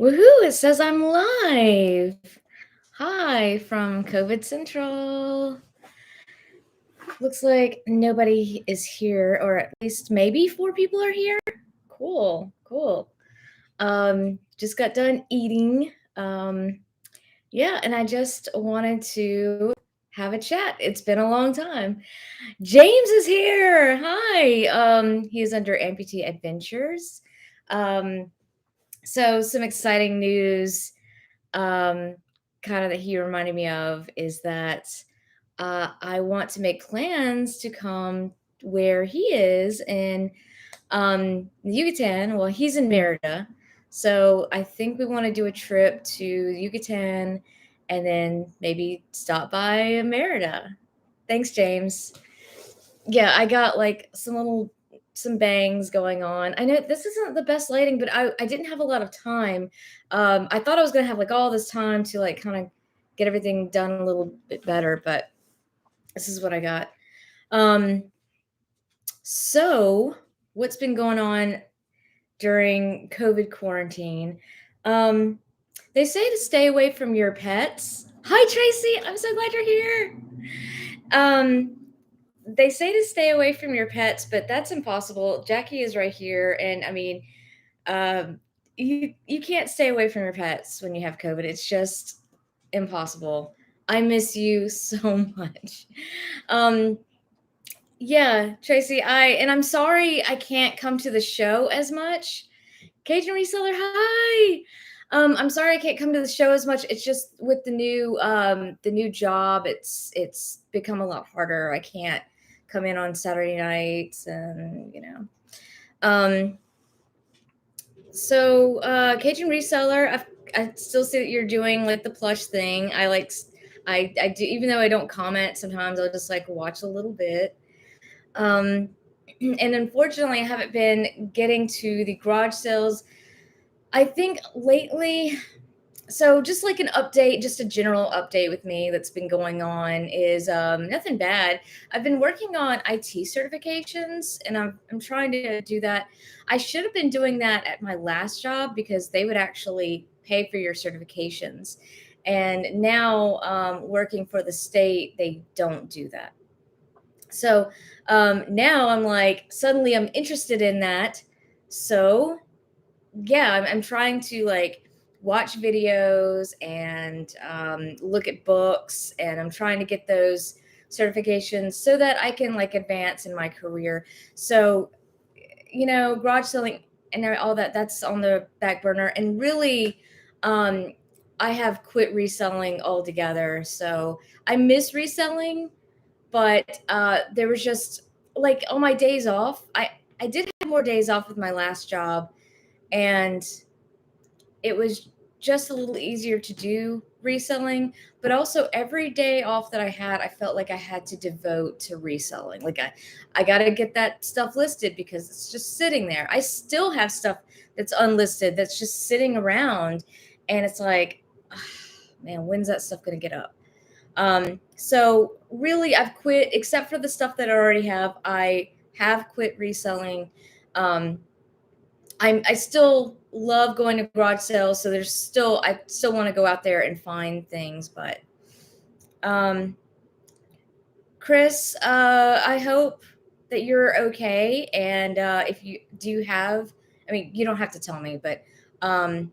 Woohoo! It says I'm live. Hi from COVID Central. Looks like nobody is here, or at least maybe 4 people are here. Cool. Just got done eating. Yeah, and I just wanted to have a chat. It's been a long time. James is here. Hi. He is under Amputee Adventures. Um, so some exciting news kind of that he reminded me of is that I want to make plans to come where he is in Yucatan. Well, he's in Merida. So I think we want to do a trip to Yucatan and then maybe stop by Merida. Thanks, James. Yeah, I got like some bangs going on. I know this isn't the best lighting, but I didn't have a lot of time. I thought I was gonna have like all this time to like kind of get everything done a little bit better, but this is what I got. Um, so what's been going on during COVID quarantine? Um, they say to stay away from your pets. Hi, Tracy. I'm so glad you're here. Um, they say to stay away from your pets, but that's impossible. Jackie is right here, and I mean, um, you can't stay away from your pets when you have COVID. It's just impossible. I miss you so much. Um, yeah, Tracy, I'm sorry I can't come to the show as much. Cajun Reseller, hi. I'm sorry I can't come to the show as much. It's just with the new job, it's become a lot harder. I can't come in on Saturday nights and Um Cajun Reseller, I still see that you're doing like the plush thing. I do, even though I don't comment, sometimes I'll just like watch a little bit. Um and unfortunately I haven't been getting to the garage sales. I think lately, so just like an update, just a general update with me that's been going on is nothing bad. I've been working on IT certifications and I'm trying to do that. I should have been doing that at my last job because they would actually pay for your certifications. And now working for the state, they don't do that. So now I'm like, suddenly I'm interested in that. So yeah, I'm trying to like watch videos and look at books, and I'm trying to get those certifications so that I can like advance in my career. So, garage selling and all that, that's on the back burner. And really, um, I have quit reselling altogether. So I miss reselling, but there was just like on my days off, I did have more days off with my last job, and it was just a little easier to do reselling. But also every day off that I had, I felt like I had to devote to reselling. Like I got to get that stuff listed because it's just sitting there. I still have stuff that's unlisted that's just sitting around, and it's like, man, when's that stuff going to get up? So really I've quit, except for the stuff that I already have. I have quit reselling. um, I still love going to garage sales, so I still want to go out there and find things. But um, Chris, I hope that you're okay. And if you do have, I mean, you don't have to tell me, but um,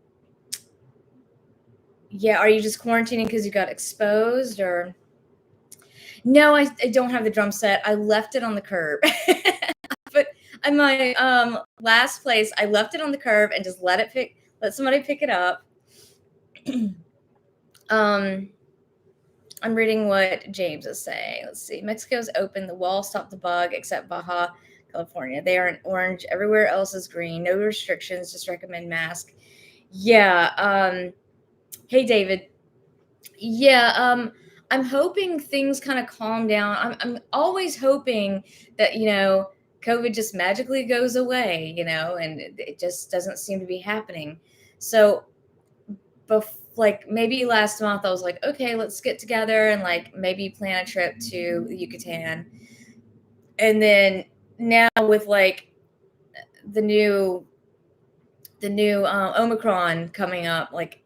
yeah, are you just quarantining because you got exposed, or? No, I don't have the drum set. I left it on the curb. But at my last place, I left it on the curb and just let somebody pick it up. um, I'm reading what James is saying. Let's see. Mexico's open. The wall stopped the bug, except Baja California. They are in orange. Everywhere else is green. No restrictions. Just recommend mask. Yeah. Hey, David. Yeah. I'm hoping things kind of calm down. I'm always hoping that, COVID just magically goes away, and it just doesn't seem to be happening. So, like maybe last month, I was like, okay, let's get together and like maybe plan a trip to Yucatan. And then now with like the new the new Omicron coming up. Like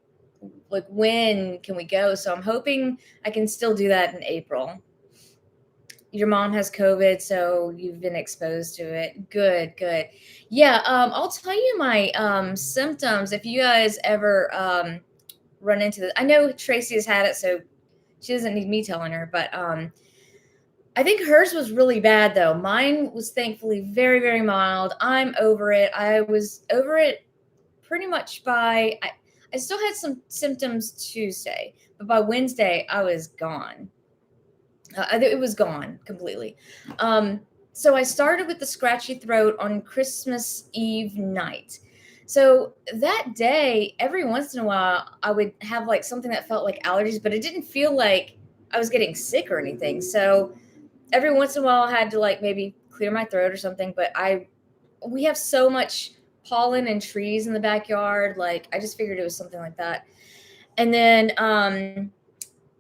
when can we go? So I'm hoping I can still do that in April. Your mom has COVID, so you've been exposed to it. Good, good. Yeah, I'll tell you my symptoms if you guys ever run into this. I know Tracy has had it, so she doesn't need me telling her, but I think hers was really bad though. Mine was thankfully very, very mild. I'm over it. I was over it pretty much I still had some symptoms Tuesday, but by Wednesday I was gone. It was gone completely. Um, so I started with the scratchy throat on Christmas Eve night. So that day, every once in a while, I would have like something that felt like allergies, but it didn't feel like I was getting sick or anything. So every once in a while, I had to like maybe clear my throat or something. But we have so much pollen and trees in the backyard. Like I just figured it was something like that. And then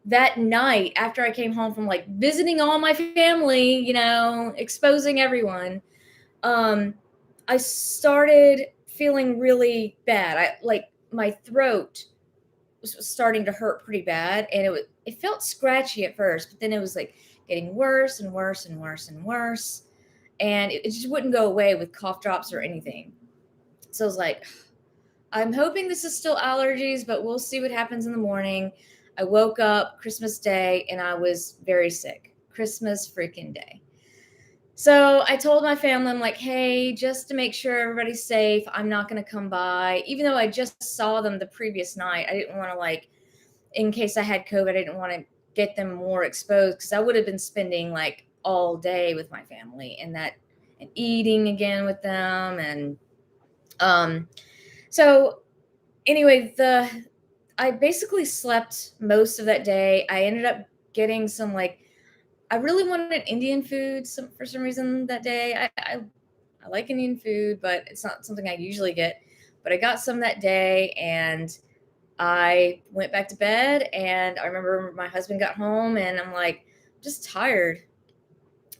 that night after I came home from like visiting all my family, exposing everyone, um, I started feeling really bad. I like my throat was starting to hurt pretty bad, and it felt scratchy at first, but then it was like getting worse and worse and worse and worse, and it just wouldn't go away with cough drops or anything. So I was like, I'm hoping this is still allergies, but we'll see what happens in the morning. I woke up Christmas Day and I was very sick. Christmas freaking Day. So I told my family, I'm like, hey, just to make sure everybody's safe, I'm not going to come by. Even though I just saw them the previous night, I didn't want to, like, in case I had COVID, I didn't want to get them more exposed because I would have been spending like all day with my family and eating again with them. And um, so anyway, I basically slept most of that day. I ended up getting some like I really wanted Indian food for some reason that day. I like Indian food, but it's not something I usually get. But I got some that day, and I went back to bed. And I remember my husband got home, and I'm like, just tired.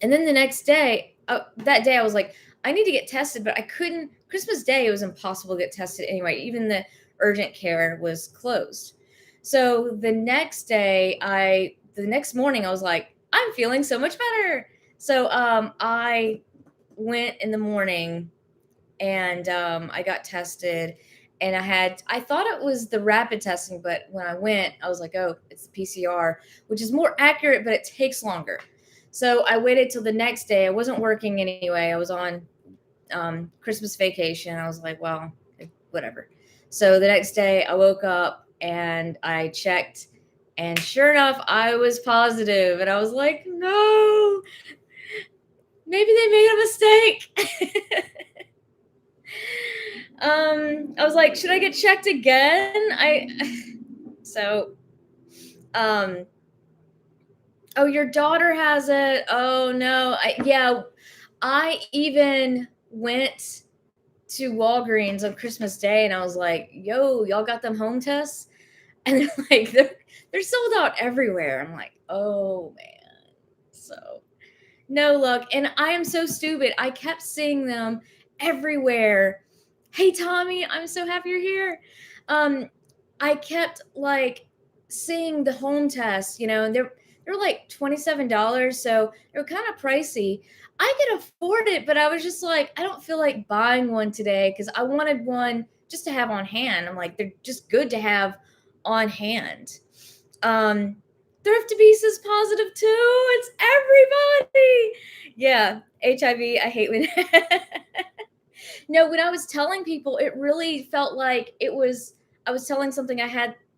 And then the next day, that day, I was like, I need to get tested, but I couldn't. Christmas Day, it was impossible to get tested anyway. Even the urgent care was closed. So the next morning, I was like, I'm feeling so much better. So I went in the morning and I got tested. And I thought it was the rapid testing, but when I went, I was like, oh, it's the PCR, which is more accurate, but it takes longer. So I waited till the next day. I wasn't working anyway. I was on Christmas vacation. I was like, well, whatever. So the next day I woke up and I checked, and sure enough, I was positive. And I was like, no, maybe they made a mistake. I was like, should I get checked again? So, um, oh, your daughter has it. Oh no. Yeah, I even went to Walgreens on Christmas Day and I was like, yo, y'all got them home tests? And they're like, they're sold out everywhere. I'm like, oh man. So no luck. And I am so stupid. I kept seeing them everywhere. Hey Tommy, I'm so happy you're here. I kept like seeing the home tests, and they're like $27, so they're kind of pricey. I could afford it, but I was just like, I don't feel like buying one today because I wanted one just to have on hand. I'm like, they're just good to have on hand. Um, Thrifty says positive too. It's everybody. Yeah, HIV. I hate when. No, when I was telling people, it really felt like it was. I was telling something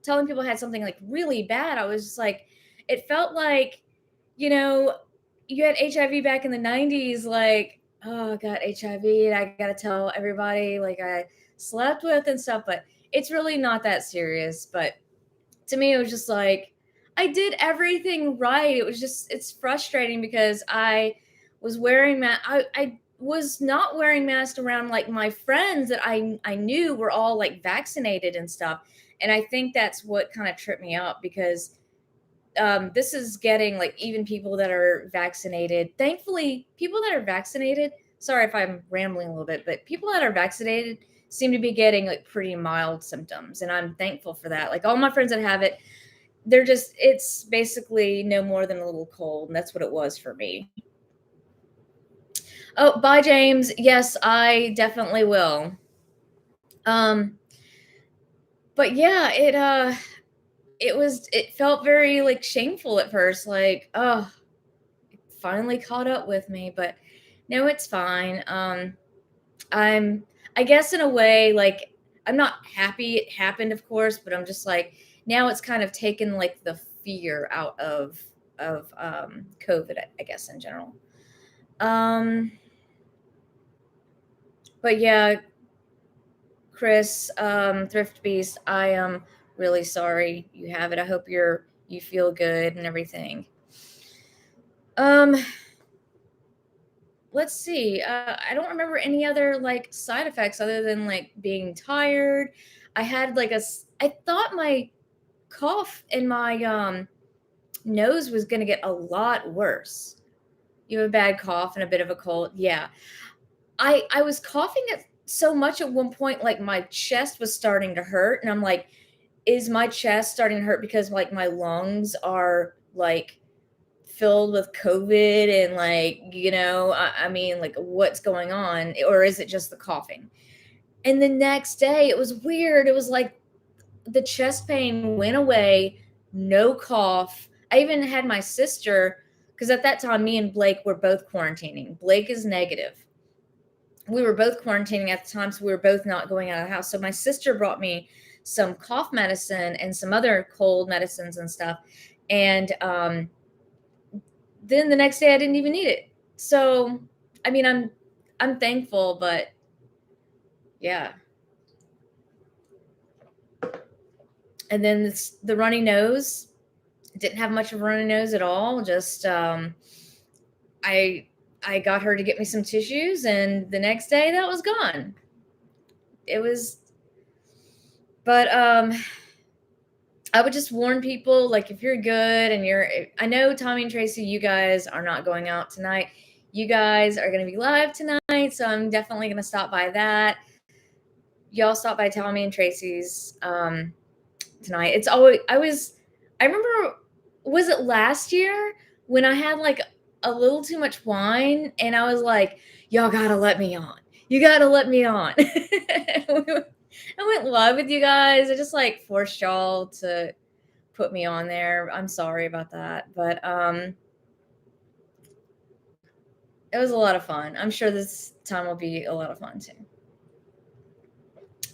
telling people I had something like really bad. I was just like, it felt like, you know, you had HIV back in the 90s. Like, oh, I got HIV, and I got to tell everybody like I slept with and stuff. But it's really not that serious. But to me, it was just like I did everything right. It's frustrating because I was wearing I was not wearing masks around like my friends that I knew were all like vaccinated and stuff. And I think that's what kind of tripped me up because this is getting like even people that are vaccinated. Thankfully, people that are vaccinated, sorry if I'm rambling a little bit, but people that are vaccinated seem to be getting like pretty mild symptoms, and I'm thankful for that. Like all my friends that have it, it's basically no more than a little cold, and that's what it was for me. Oh, bye, James. Yes, I definitely will. Um, but yeah, it felt very like shameful at first, like, oh, it finally caught up with me, but no, it's fine. I'm I guess in a way, like, I'm not happy it happened, of course, but I'm just like, now it's kind of taken like the fear out of COVID, I guess in general. Um, but yeah, Chris, Thrift Beast, I am really sorry you have it. I hope you feel good and everything. Um, let's see. I don't remember any other like side effects other than like being tired. I had like I thought my cough in my nose was going to get a lot worse. You have a bad cough and a bit of a cold. Yeah. I was coughing at so much at one point, like my chest was starting to hurt, and I'm like, is my chest starting to hurt because like my lungs are like filled with COVID, and like, I mean, like, what's going on? Or is it just the coughing? And the next day it was weird. It was like the chest pain went away, no cough. I even had my sister, because at that time me and Blake were both quarantining. Blake is negative. We were both quarantining at the time, so we were both not going out of the house. So my sister brought me some cough medicine and some other cold medicines and stuff. And then the next day I didn't even need it. So, I mean, I'm thankful, but yeah. And then the runny nose, didn't have much of a runny nose at all. Just I I got her to get me some tissues, and the next day that was gone. It was, but I would just warn people, like, if you're good and I know Tommy and Tracy, you guys are not going out tonight. You guys are going to be live tonight, so I'm definitely going to stop by that. Y'all stop by Tommy and Tracy's tonight. I remember, was it last year when I had like a little too much wine and I was like, y'all gotta let me on. You gotta let me on. I went live with you guys. I just like forced y'all to put me on there. I'm sorry about that. But it was a lot of fun. I'm sure this time will be a lot of fun too.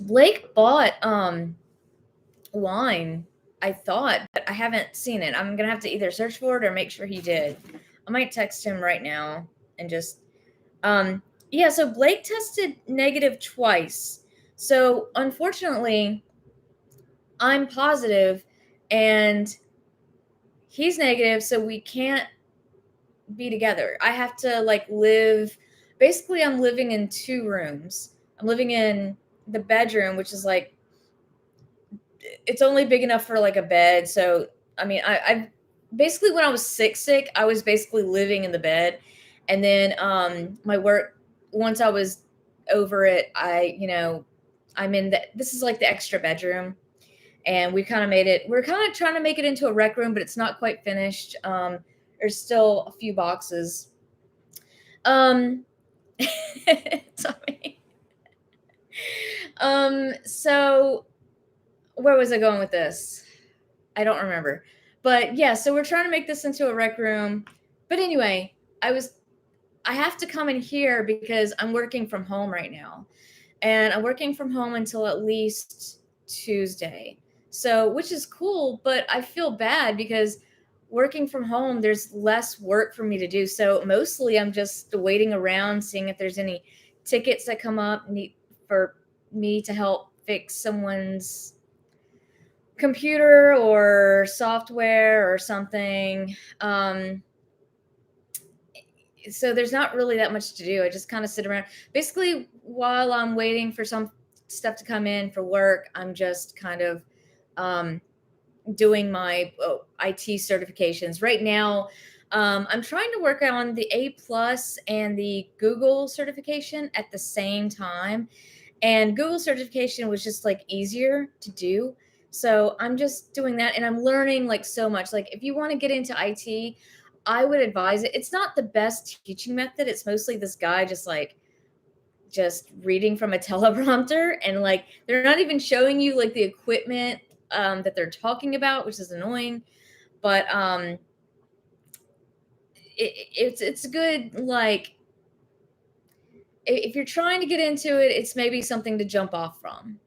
Blake bought wine, I thought, but I haven't seen it. I'm gonna have to either search for it or make sure he did. I might text him right now and just yeah, so Blake tested negative twice. So unfortunately, I'm positive and he's negative, so we can't be together. I have to like live, basically I'm living in two rooms. I'm living in the bedroom, which is like, it's only big enough for like a bed. So I mean, I basically, when I was sick, I was basically living in the bed, and then my work, once I was over it, I'm in this is like the extra bedroom, and we kind of made it. We're kind of trying to make it into a rec room, but it's not quite finished. There's still a few boxes. Sorry. So where was I going with this? I don't remember. But yeah, so we're trying to make this into a rec room. But anyway, I have to come in here because I'm working from home right now. And I'm working from home until at least Tuesday. So, which is cool, but I feel bad because working from home, there's less work for me to do. So, mostly I'm just waiting around, seeing if there's any tickets that come up for me to help fix someone's computer or software or something. So there's not really that much to do. I just kind of sit around. Basically, while I'm waiting for some stuff to come in for work, I'm just kind of doing my IT certifications. Right now, I'm trying to work on the A+ and the Google certification at the same time. and Google certification was just like easier to do. So I'm just doing that, and I'm learning like so much. Like if you want to get into IT, I would advise it. It's not the best teaching method. It's mostly this guy just reading from a teleprompter, and like they're not even showing you like the equipment that they're talking about, which is annoying. But it's good. Like if you're trying to get into it, it's maybe something to jump off from.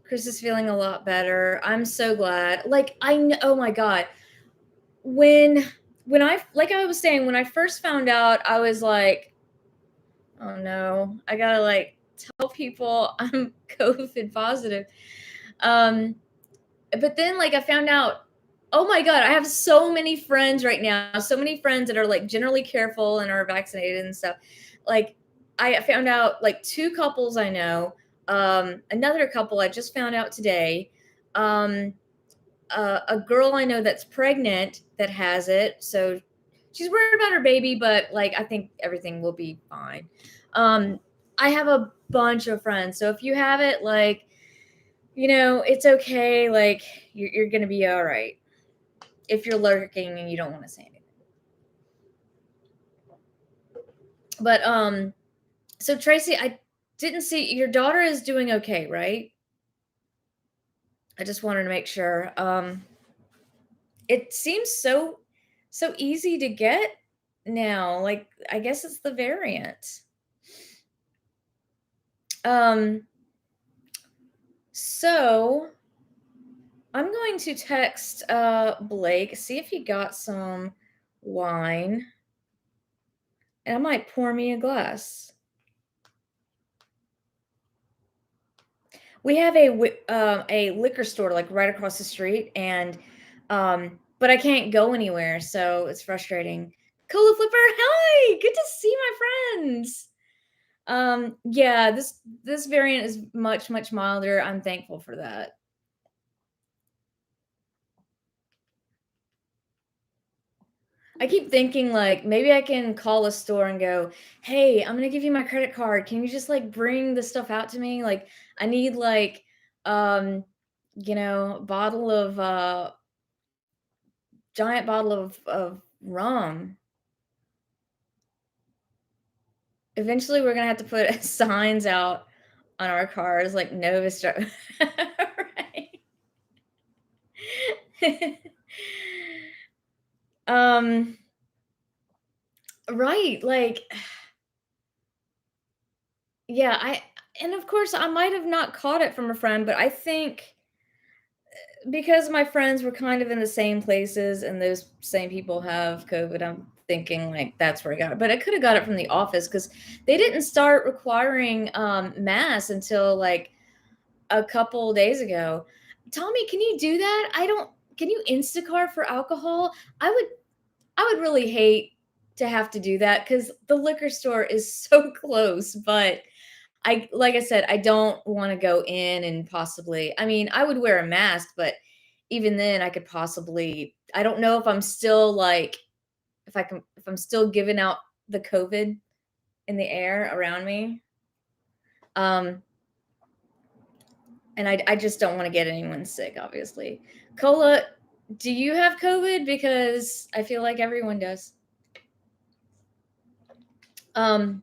Chris is feeling a lot better. I'm so glad. Like I know, oh my god, when like I was saying, when I first found out, I was like, oh no, I gotta like tell people I'm COVID positive. Um, but then like I found out, oh my god, I have so many friends right now, so many friends that are like generally careful and are vaccinated and stuff. Like I found out like two couples I know, another couple I just found out today, um, a girl I know that's pregnant that has it, so she's worried about her baby, but like I think everything will be fine. I have a bunch of friends, so if you have it, like it's okay. Like you're gonna be all right if you're lurking and you don't want to say anything. But so Tracy, I didn't see your daughter is doing okay, right? I just wanted to make sure. It seems so easy to get now. Like I guess it's the variant. Um, so I'm going to text Blake, see if he got some wine, and I might pour me a glass. We have a liquor store like right across the street, and but I can't go anywhere, so it's frustrating. Cola Flipper, hi, good to see my friends. Yeah, this variant is much milder. I'm thankful for that. I keep thinking like maybe I can call a store and go, "Hey, I'm gonna give you my credit card. Can you just like bring the stuff out to me? Like I need like um bottle of giant bottle of rum." Eventually we're gonna have to put signs out on our cars like no right. um right, like yeah, I and of course I might have not caught it from a friend, but I think because my friends were kind of in the same places and those same people have COVID, I'm thinking like that's where I got it. But I could have got it from the office because they didn't start requiring masks until like a couple days ago. Tommy, can you do that? I don't. Can you Instacart for alcohol? I would really hate to have to do that because the liquor store is so close. But I like I said, I don't wanna go in and possibly I mean, I would wear a mask, but even then I could possibly I don't know if I'm still, like if I'm still giving out the COVID in the air around me. Um, and I just don't wanna get anyone sick, obviously. Cola, do you have COVID? Because I feel like everyone does. Um,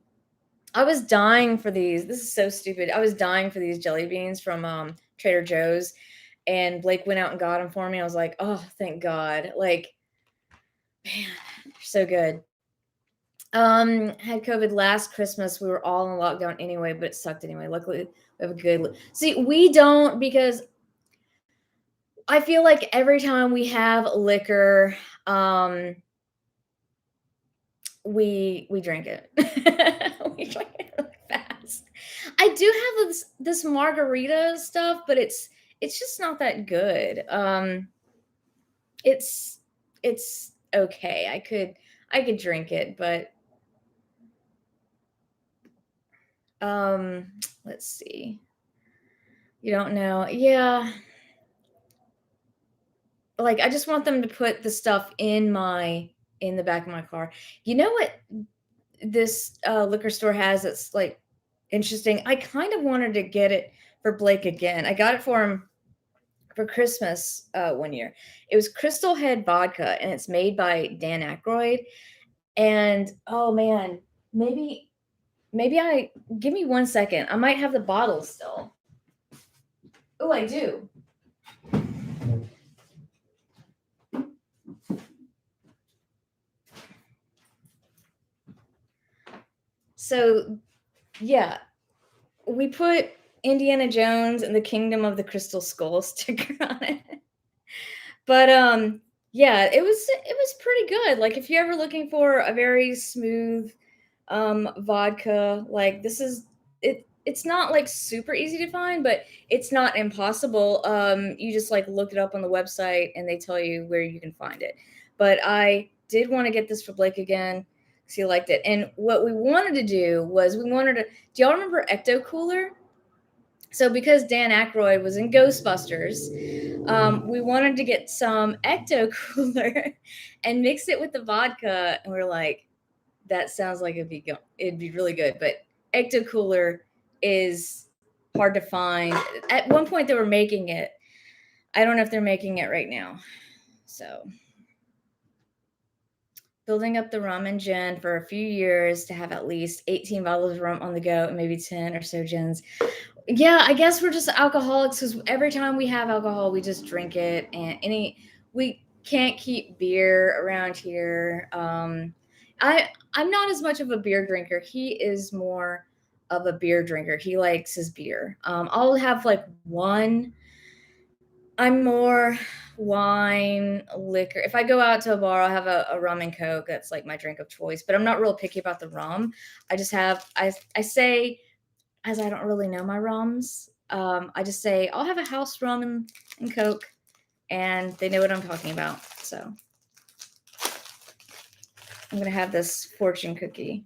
I was dying for these. This is so stupid. I was dying for these jelly beans from, Trader Joe's, and Blake went out and got them for me. I was like, "Oh, thank God." Like, man, they're so good. Had COVID last Christmas. We were all in lockdown anyway, but it sucked anyway. Luckily, we have a good see, we don't because I feel like every time we have liquor, um, we drink it. We drink it really fast. I do have this margarita stuff, but it's just not that good. It's it's okay. I could drink it, but let's see. You don't know. Yeah. Like I just want them to put the stuff in the back of my car. You know what this liquor store has that's like interesting. I kind of wanted to get it for Blake again. I got it for him for Christmas one year. It was Crystal Head vodka, and it's made by Dan Aykroyd. And oh man, maybe I give me 1 second. I might have the bottle still. Oh, I do. So yeah, we put Indiana Jones and the Kingdom of the Crystal Skull sticker on it. But yeah, it was pretty good. Like if you're ever looking for a very smooth vodka, like this is it's not like super easy to find, but it's not impossible. You just like look it up on the website and they tell you where you can find it. But I did want to get this for Blake again because he liked it. And what we wanted to do was we wanted to, do y'all remember Ecto Cooler? So because Dan Aykroyd was in Ghostbusters, we wanted to get some Ecto Cooler and mix it with the vodka, and we're like, that sounds like it'd be really good. But Ecto Cooler is hard to find. At one point, they were making it. I don't know if they're making it right now. So building up the rum and gin for a few years to have at least 18 bottles of rum on the go and maybe 10 or so gins. Yeah, I guess we're just alcoholics because every time we have alcohol, we just drink it, and we can't keep beer around here. I'm not as much of a beer drinker. He is more of a beer drinker. He likes his beer. I'll have like one. I'm more wine, liquor. If I go out to a bar, I'll have a rum and coke. That's like my drink of choice. But I'm not real picky about the rum. I just have I say, as I don't really know my rums, I just say I'll have a house rum and coke, and they know what I'm talking about. So I'm gonna have this fortune cookie.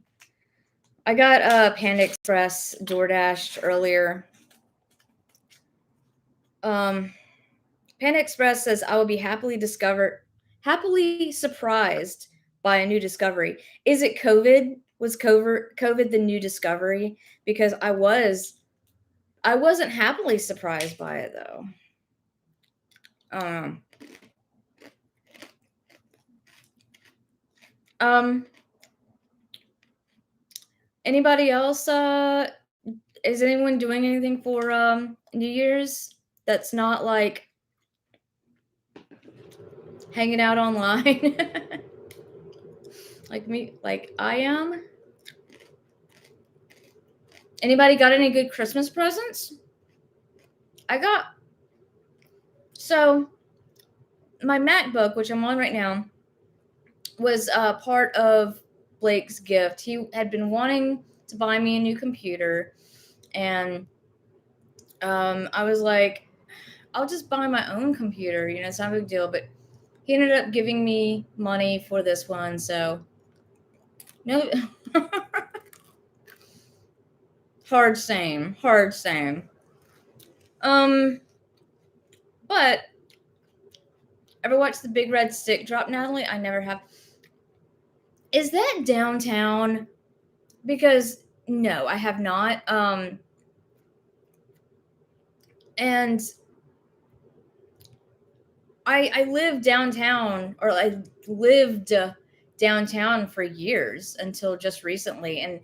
I got Panda Express DoorDashed earlier. Panda Express says I will be happily surprised by a new discovery. Is it COVID? Was COVID the new discovery? Because I wasn't happily surprised by it though. Um, um, anybody else? Is anyone doing anything for New Year's that's not like hanging out online, like me, like I am? Anybody got any good Christmas presents? I got so my MacBook, which I'm on right now, was part of Blake's gift. He had been wanting to buy me a new computer, and I was like, I'll just buy my own computer. You know, it's not a big deal. But he ended up giving me money for this one, so no. Hard same. Um, but ever watched the Big Red Stick drop, Natalie? I never have. Is that downtown? Because no, I have not. And I lived downtown, or I lived downtown for years until just recently. And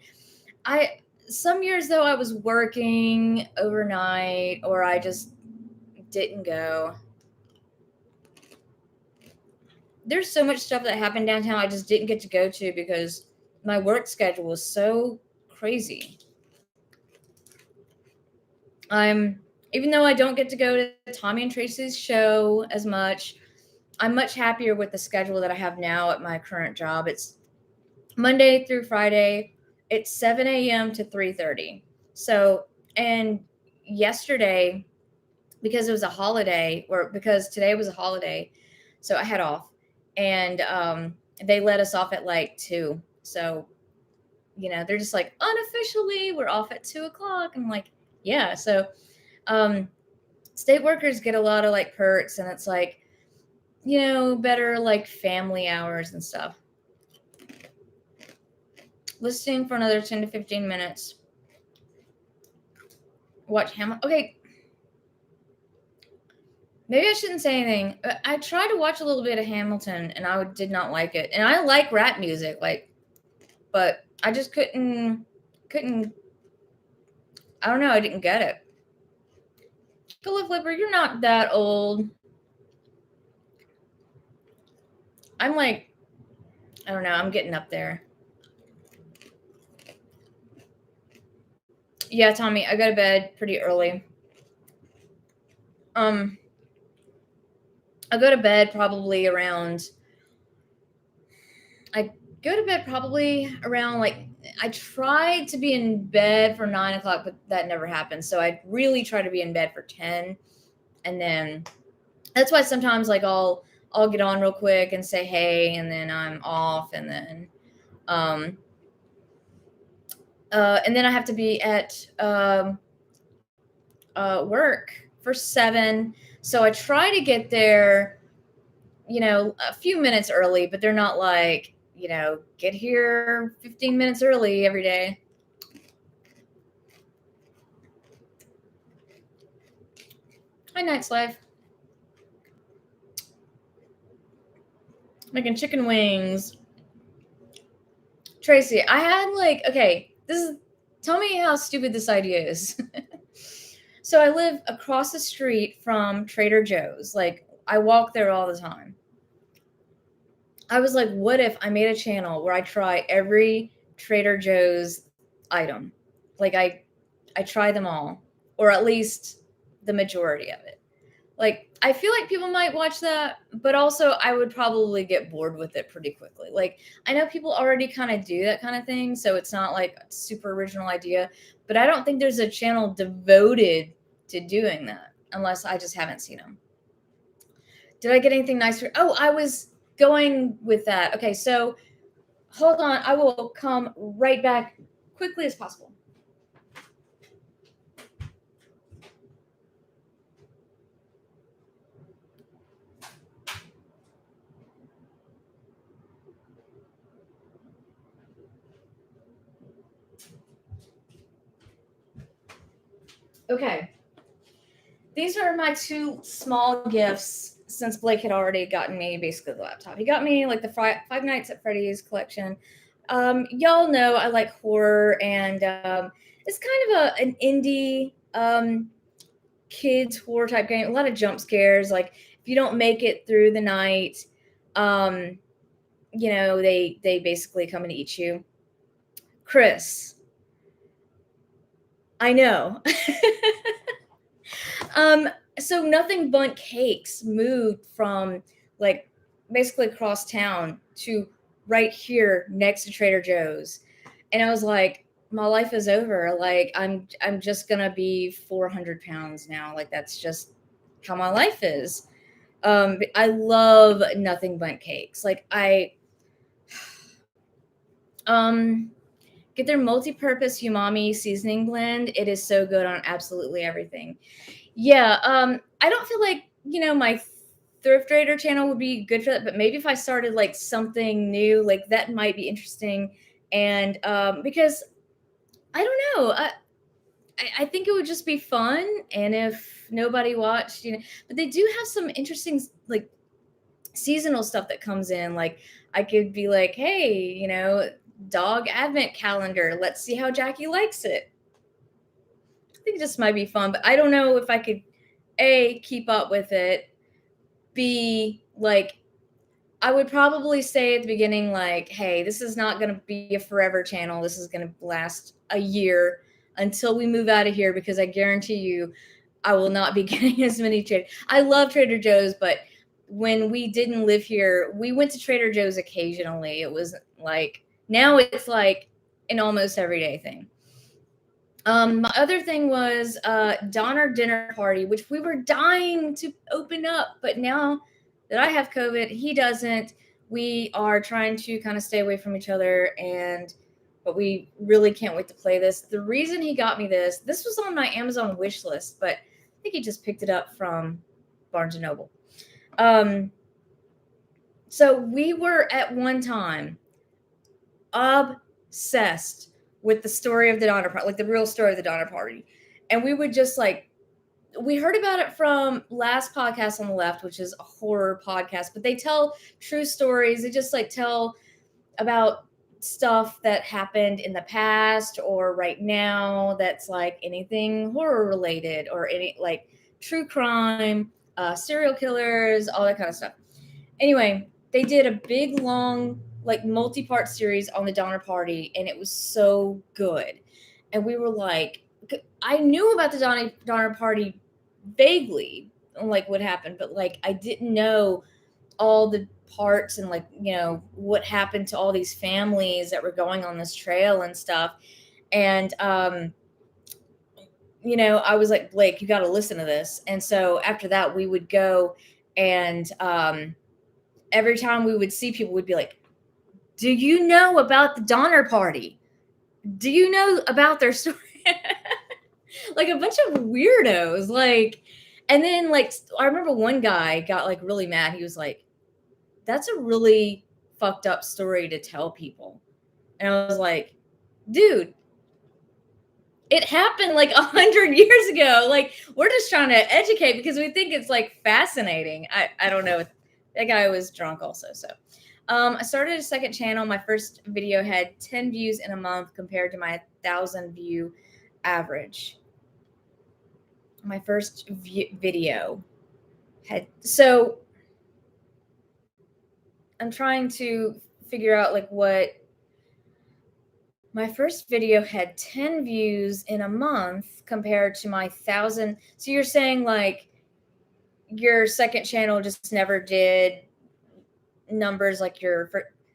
some years though, I was working overnight, or I just didn't go. There's so much stuff that happened downtown I just didn't get to go to because my work schedule was so crazy. Even though I don't get to go to Tommy and Tracy's show as much, I'm much happier with the schedule that I have now at my current job. It's Monday through Friday. It's 7 a.m. to 3:30. So, and yesterday, because it was a holiday, or because today was a holiday, so I had off, and they let us off at like 2. So, they're just like, unofficially, we're off at 2 o'clock. I'm like, yeah. So, state workers get a lot of like perks, and it's like, better like family hours and stuff. Listening for another 10 to 15 minutes. watch Hamilton. Okay, maybe I shouldn't say anything. I tried to watch a little bit of Hamilton, and I did not like it. And I like rap music, like, but I just couldn't. I don't know. I didn't get it. Philip Flipper, you're not that old. I'm like, I don't know. I'm getting up there. Yeah, Tommy, I go to bed pretty early. Um, I go to bed probably around. I go to bed probably around like. I tried to be in bed for 9 o'clock, but that never happened. So I really try to be in bed for 10, and then that's why sometimes like I'll get on real quick and say hey, and then I'm off, um and then I have to be at work for 7. So I try to get there, a few minutes early, but they're not like, get here 15 minutes early every day. Hi, Night Slave. Making chicken wings. Tracy, I had like, okay, tell me how stupid this idea is. So I live across the street from Trader Joe's. Like, I walk there all the time. I was like, what if I made a channel where I try every Trader Joe's item? Like I try them all, or at least the majority of it. Like, I feel like people might watch that, but also I would probably get bored with it pretty quickly. Like, I know people already kind of do that kind of thing, so it's not like a super original idea, but I don't think there's a channel devoted to doing that unless I just haven't seen them. Did I get anything nice for? Oh, I was going with that. Okay, so hold on. I will come right back quickly as possible. Okay. These are my 2 small gifts since Blake had already gotten me basically the laptop. He got me like the Five Nights at Freddy's collection. Y'all know I like horror, and it's kind of an indie kids horror type game. A lot of jump scares. Like, if you don't make it through the night, um, they basically come and eat you. Chris, I know. um, so Nothing Bundt Cakes moved from like basically across town to right here next to Trader Joe's. And I was like, my life is over. Like, I'm just gonna be 400 pounds now. Like, that's just how my life is. I love Nothing Bundt Cakes. Like, I um get their multi-purpose umami seasoning blend. It is so good on absolutely everything. Yeah, I don't feel like, my thrift trader channel would be good for that, but maybe if I started like something new, like that might be interesting. And because I don't know, I think it would just be fun. And if nobody watched, but they do have some interesting like seasonal stuff that comes in. Like, I could be like, hey, dog advent calendar. Let's see how Jackie likes it. I think this might be fun, but I don't know if I could A, keep up with it. B, like, I would probably say at the beginning, like, hey, this is not going to be a forever channel. This is going to last a year until we move out of here, because I guarantee you I will not be getting as many trade. I love Trader Joe's, but when we didn't live here, we went to Trader Joe's occasionally. It was like, now it's like an almost everyday thing. My other thing was Donner dinner party, which we were dying to open up, but now that I have COVID, he doesn't. We are trying to kind of stay away from each other, but we really can't wait to play this. The reason he got me this was on my Amazon wish list, but I think he just picked it up from Barnes and Noble. So we were at one time obsessed with the story of the Donner Party, like the real story of the Donner Party. And we would just like, we heard about it from Last Podcast on the Left, which is a horror podcast, but they tell true stories. They just like tell about stuff that happened in the past or right now that's like anything horror related or any like true crime, serial killers, all that kind of stuff. Anyway, they did a big long like multi-part series on the Donner Party, and it was so good. And we were like, I knew about the Donner Party vaguely, like what happened, but like I didn't know all the parts and like, you know, what happened to all these families that were going on this trail and stuff. And you know, I was like, Blake, you got to listen to this. And so after that, we would go and every time we would see people, we'd be like, do you know about the Donner Party? Do you know about their story? Like a bunch of weirdos. Like, and then like, I remember one guy got like really mad. He was like, that's a really fucked up story to tell people. And I was like, dude, it happened like 100 years ago. Like, we're just trying to educate because we think it's like fascinating. I don't know. That guy was drunk also. So I started a second channel. My first video had 10 views in a month compared to my 1,000 view average. My first video had, so I'm trying to figure out like what my first video had 10 views in a month compared to my 1,000. So you're saying like your second channel just never did numbers like your,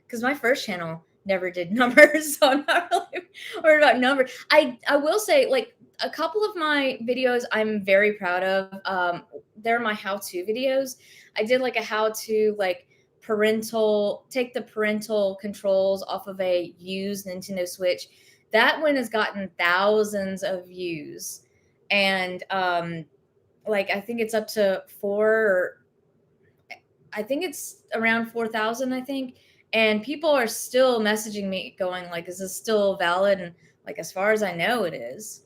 because my first channel never did numbers. So I'm not really worried about numbers. I will say like a couple of my videos I'm very proud of. They're my how-to videos. I did like a how-to like take the parental controls off of a used Nintendo Switch. That one has gotten thousands of views. And like I think it's up to I think it's around 4,000, I think. And people are still messaging me going like, is this still valid? And like, as far as I know, it is.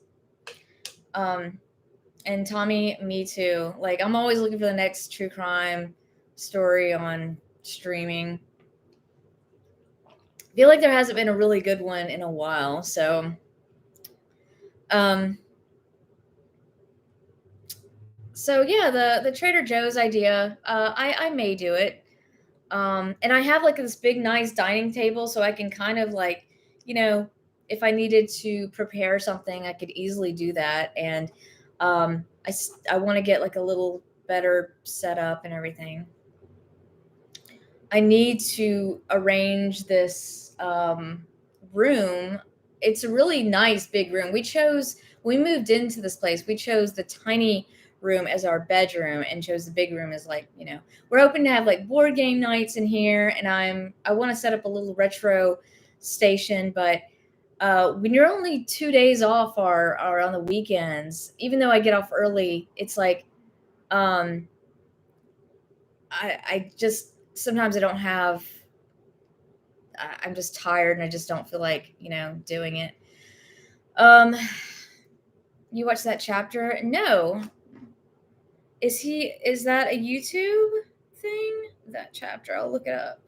And Tommy, me too. Like, I'm always looking for the next true crime story on streaming. I feel like there hasn't been a really good one in a while. So, yeah, the Trader Joe's idea, I may do it. And I have like this big, nice dining table, so I can kind of like, you know, if I needed to prepare something, I could easily do that. And I want to get like a little better setup and everything. I need to arrange this room. It's a really nice big room. We moved into this place. We chose the tiny room as our bedroom and chose the big room as like, you know, we're hoping to have like board game nights in here. And I want to set up a little retro station, but when you're only 2 days off or on the weekends, even though I get off early, it's like, I just, sometimes I don't have, I'm just tired and I just don't feel like, you know, doing it. You watched that chapter? No. Is that a YouTube thing? That chapter, I'll look it up.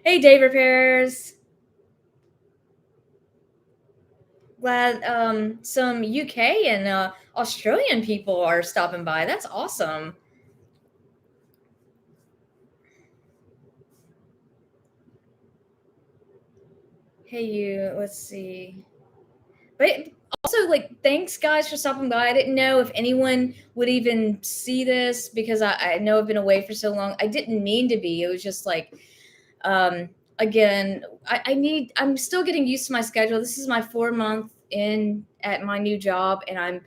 Hey, Dave Repairs. Glad some UK and Australian people are stopping by. That's awesome. Hey, you. Let's see. But also, like, thanks, guys, for stopping by. I didn't know if anyone would even see this because I know I've been away for so long. I didn't mean to be. It was just like, again, I'm still getting used to my schedule. This is my 4 month in at my new job, and I'm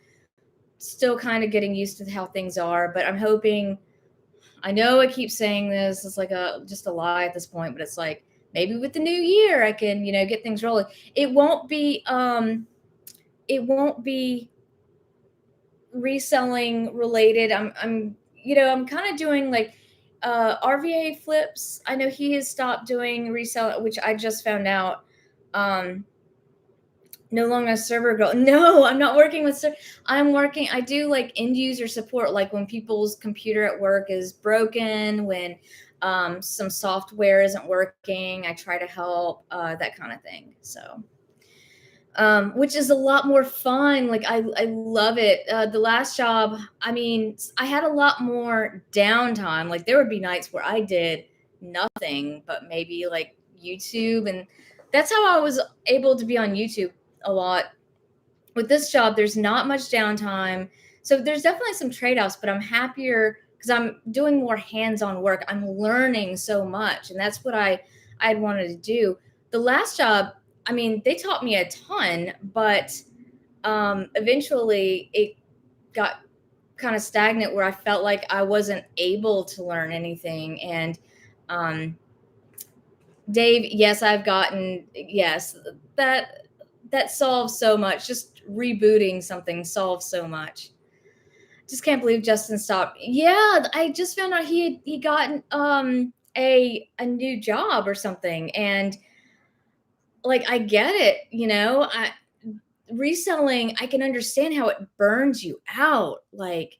still kind of getting used to how things are. But I'm hoping, I know I keep saying this, it's like just a lie at this point, but it's like, maybe with the new year, I can, you know, get things rolling. It won't be reselling related. I'm you know, I'm kind of doing like RVA flips. I know he has stopped doing resell, which I just found out. No longer a server girl. No, I'm not working with I do like end user support, like when people's computer at work is broken, when some software isn't working, I try to help, that kind of thing. So which is a lot more fun. Like I love it. The last job, I mean, I had a lot more downtime. Like there would be nights where I did nothing but maybe like YouTube, and that's how I was able to be on YouTube a lot. With this job, there's not much downtime. So there's definitely some trade-offs, but I'm happier because I'm doing more hands-on work. I'm learning so much, and that's what I'd wanted to do. The last job, I mean, they taught me a ton, but eventually it got kind of stagnant where I felt like I wasn't able to learn anything. And um, Dave, yes, that that solves so much. Just rebooting something solves so much. Just can't believe Justin stopped. Yeah, I just found out he gotten a new job or something, and like I get it, I reselling, I can understand how it burns you out. Like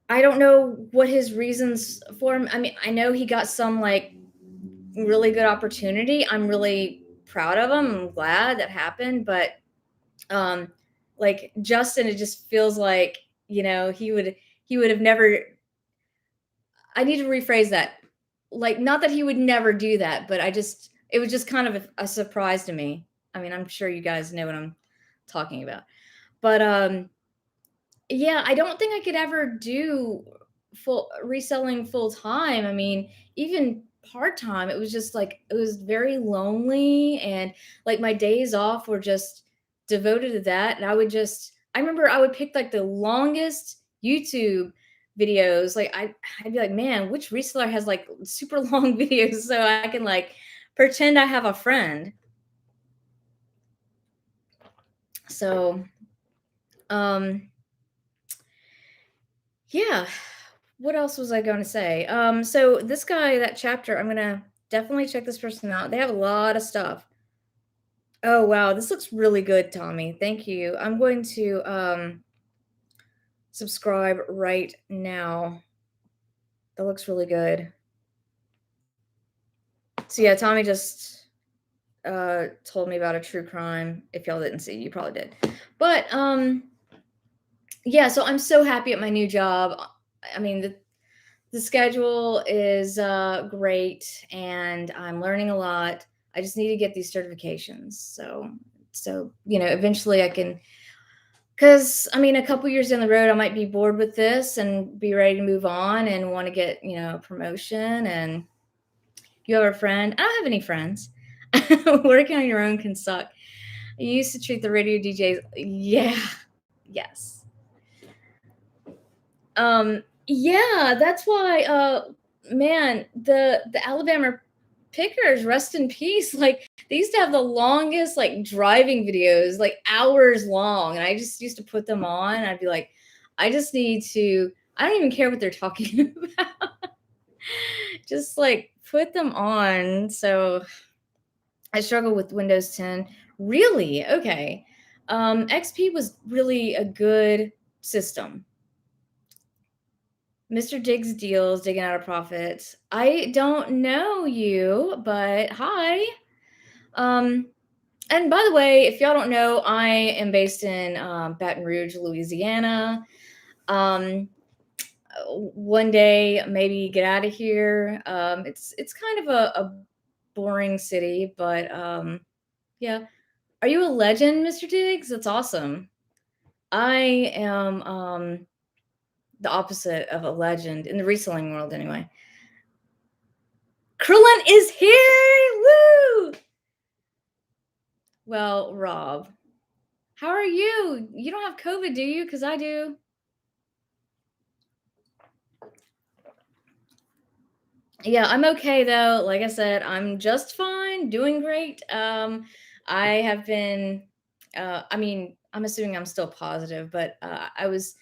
I don't know what his reasons for him. I mean, I know he got some like really good opportunity. I'm really proud of him. I'm glad that happened, but um like Justin, it just feels like, he would have never. I need to rephrase that. Like, not that he would never do that, but it was just kind of a surprise to me. I mean, I'm sure you guys know what I'm talking about. But yeah, I don't think I could ever do full reselling full time. I mean, even part time, it was just like it was very lonely, and like my days off were just devoted to that. And I remember I would pick like the longest YouTube videos. Like I'd be like, man, which reseller has like super long videos so I can like pretend I have a friend. So um yeah, what else was I going to say? So this guy, that chapter, I'm gonna definitely check this person out. They have a lot of stuff. Oh wow, this looks really good, Tommy. Thank you. I'm going to subscribe right now. That looks really good. So yeah, Tommy just told me about a true crime. If y'all didn't see, you probably did. But yeah, so I'm so happy at my new job. I mean, the schedule is great, and I'm learning a lot. I just need to get these certifications. So eventually I can, because I mean, a couple years down the road, I might be bored with this and be ready to move on and want to get a promotion. And you have a friend. I don't have any friends. Working on your own can suck. I used to treat the radio DJs. Yeah. Yes. Yeah, that's why man, the Alabama Pickers, rest in peace. Like they used to have the longest like driving videos, like hours long, and I just used to put them on. I'd be like, I don't even care what they're talking about. Just like put them on. So I struggle with Windows 10. Really? Okay. XP was really a good system. Mr. Diggs deals, digging out a profit. I don't know you, but hi. Um, and by the way, if y'all don't know, I am based in Baton Rouge, Louisiana. One day, maybe get out of here. It's kind of a boring city, but yeah. Are you a legend, Mr. Diggs? That's awesome. I am the opposite of a legend in the reselling world, anyway. Krillin is here! Woo! Well, Rob, how are you? You don't have COVID, do you? Because I do. Yeah, I'm okay though. Like I said, I'm just fine, doing great. I have been. I mean, I'm assuming I'm still positive, but I was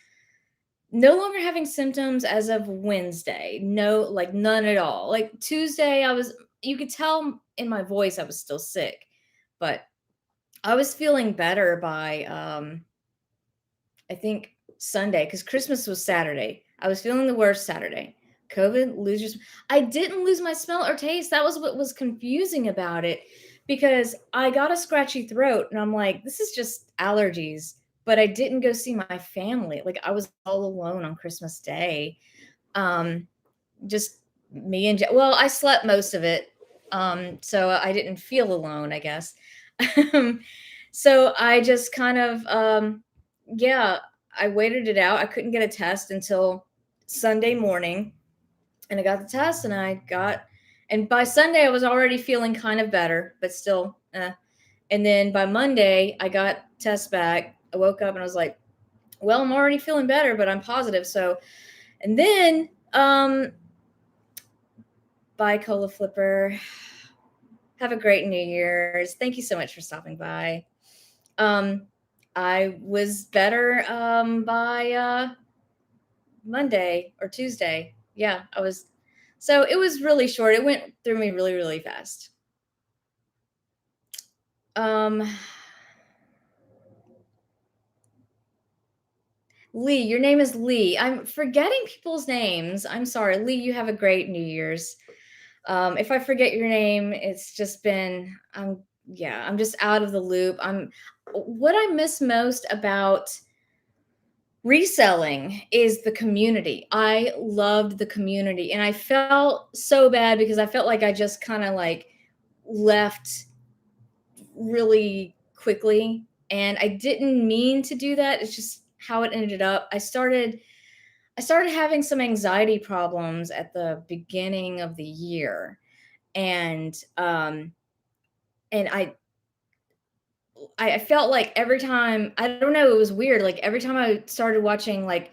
no longer having symptoms as of Wednesday. No, like none at all. Like Tuesday, you could tell in my voice I was still sick, but I was feeling better by I think Sunday, because Christmas was Saturday. I was feeling the worst Saturday. COVID, lose your. I didn't lose my smell or taste. That was what was confusing about it, because I got a scratchy throat, and I'm like, this is just allergies. But I didn't go see my family. Like, I was all alone on Christmas Day. Um, just me and well, I slept most of it, so I didn't feel alone, I guess. Um, so I just kind of, yeah, I waited it out. I couldn't get a test until Sunday morning, and I got the test, and and by Sunday I was already feeling kind of better, but still, And then by Monday I got test back. I woke up and I was like, well, I'm already feeling better, but I'm positive. So, and then, bye, Cola Flipper. Have a great New Year's. Thank you so much for stopping by. Um, I was better by Monday or Tuesday. Yeah, I was. So it was really short. It went through me really, really fast. Um, Lee, your name is Lee. I'm forgetting people's names. I'm sorry. Lee, you have a great New Year's. If I forget your name, it's just been, yeah, I'm just out of the loop. What I miss most about reselling is the community. I loved the community, and I felt so bad because I felt like I just kind of like left really quickly, and I didn't mean to do that. It's just how it ended up. I started having some anxiety problems at the beginning of the year, and I felt like every time, I don't know, it was weird. Like every time I started watching like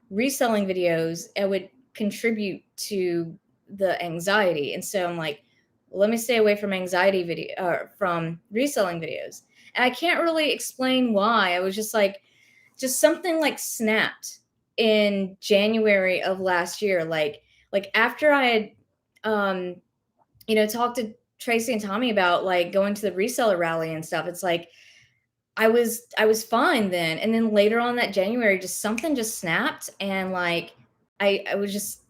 reselling videos, it would contribute to the anxiety. And so I'm like, let me stay away from anxiety video from reselling videos. And I can't really explain why. I was just like, just something like snapped in January of last year. Like after I had talked to Tracy and Tommy about like going to the reseller rally and stuff. It's like I was fine then, and then later on that January, just something just snapped, and like I was just,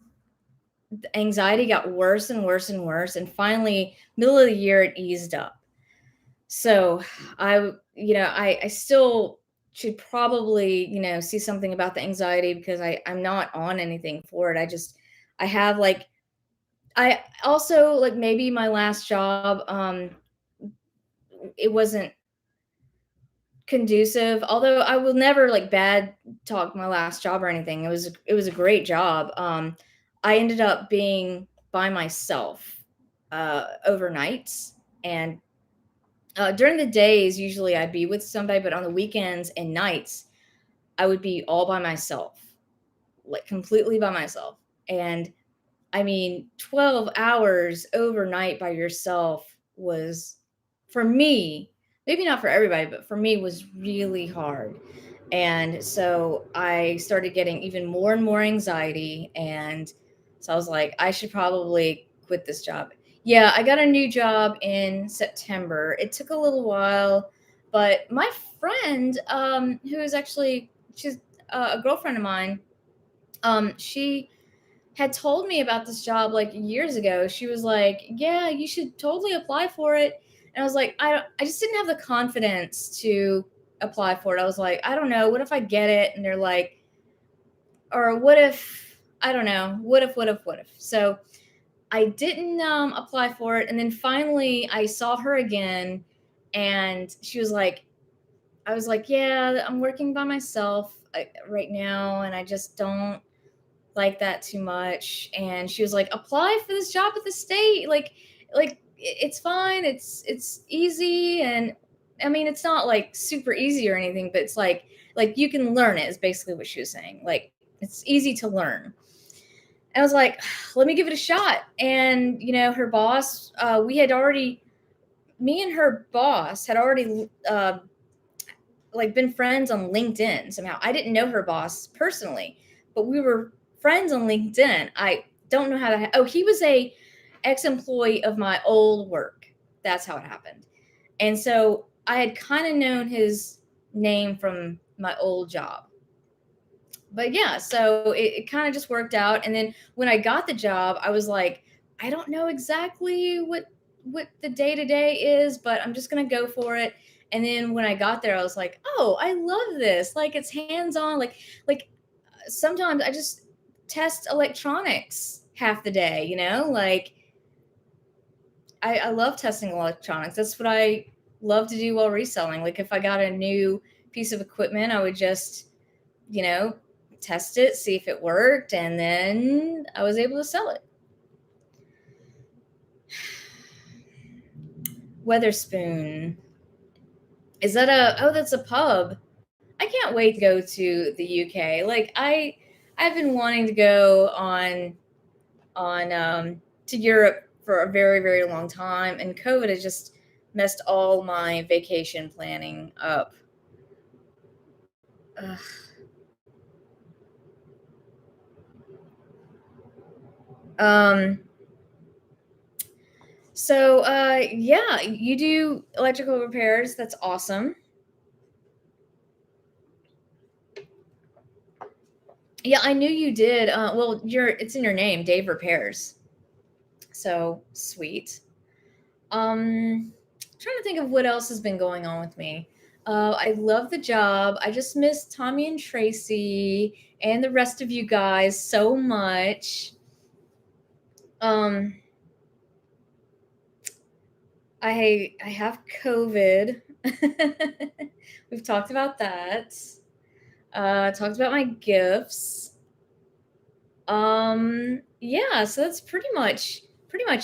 the anxiety got worse and worse and worse, and finally middle of the year it eased up. So I still should probably see something about the anxiety, because I'm not on anything for it. I have like, I also like, maybe my last job, it wasn't conducive, although I will never like bad talk my last job or anything. It was a great job. I ended up being by myself overnights, and during the days usually I'd be with somebody, but on the weekends and nights I would be all by myself, like completely by myself. And I mean, 12 hours overnight by yourself was, for me, maybe not for everybody, but for me, was really hard. And so I started getting even more and more anxiety. And so I was like, I should probably quit this job. Yeah, I got a new job in September. It took a little while, but my friend, who is actually, she's a girlfriend of mine, she had told me about this job like years ago. She was like, "Yeah, you should totally apply for it." And I was like, I just didn't have the confidence to apply for it. I was like, I don't know, what if I get it and they're like, or what if, I don't know, what if. So I didn't apply for it, and then finally I saw her again, and she was like, I was like, "Yeah, I'm working by myself right now, and I just don't like that too much." And she was like, apply for this job at the state, like it's fine, it's easy. And I mean, it's not like super easy or anything, but it's like you can learn it, is basically what she was saying. Like, it's easy to learn. And I was like, let me give it a shot. And her boss, we had already, me and her boss had already like been friends on LinkedIn somehow. I didn't know her boss personally, but we were friends on LinkedIn. I don't know how that. Oh, he was ex-employee of my old work. That's how it happened. And so I had kind of known his name from my old job. But yeah, so it kind of just worked out. And then when I got the job, I was like, I don't know exactly what the day to day is, but I'm just gonna go for it. And then when I got there, I was like, oh, I love this. Like it's hands on. Like sometimes I just test electronics half the day. Like I love testing electronics. That's what I love to do while reselling. Like if I got a new piece of equipment, I would just, you know, test it, see if it worked, and then I was able to sell it. Weatherspoon. Is that that's a pub. I can't wait to go to the UK. Like I've been wanting to go on to Europe for a very, very long time, and COVID has just messed all my vacation planning up. Ugh. Um yeah, you do electrical repairs. That's awesome. Yeah, I knew you did. Well, it's in your name, Dave Repairs. So sweet. Trying to think of what else has been going on with me. I love the job. I just miss Tommy and Tracy and the rest of you guys so much. Um, I have COVID. We've talked about that. Talked about my gifts. Yeah, so that's pretty much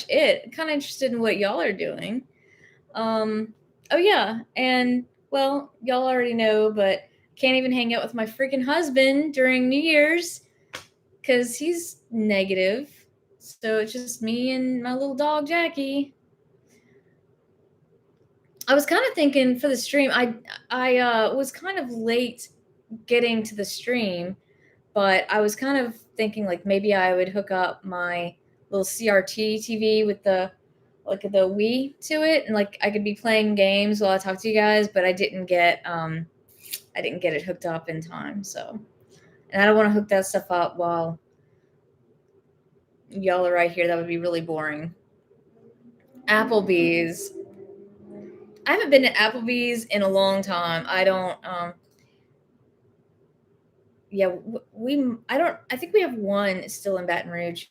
it. Kind of interested in what y'all are doing. Oh yeah, and well, y'all already know, but can't even hang out with my freaking husband during New Year's because he's negative. So it's just me and my little dog Jackie. I was kind of thinking for the stream. I was kind of late getting to the stream, but I was kind of thinking like maybe I would hook up my little CRT TV with the Wii to it, and like I could be playing games while I talk to you guys, but I didn't get it hooked up in time. So, and I don't want to hook that stuff up while y'all are right here. That would be really boring. Applebee's. I haven't been to Applebee's in a long time. I don't. Yeah, we. I don't. I think we have one still in Baton Rouge.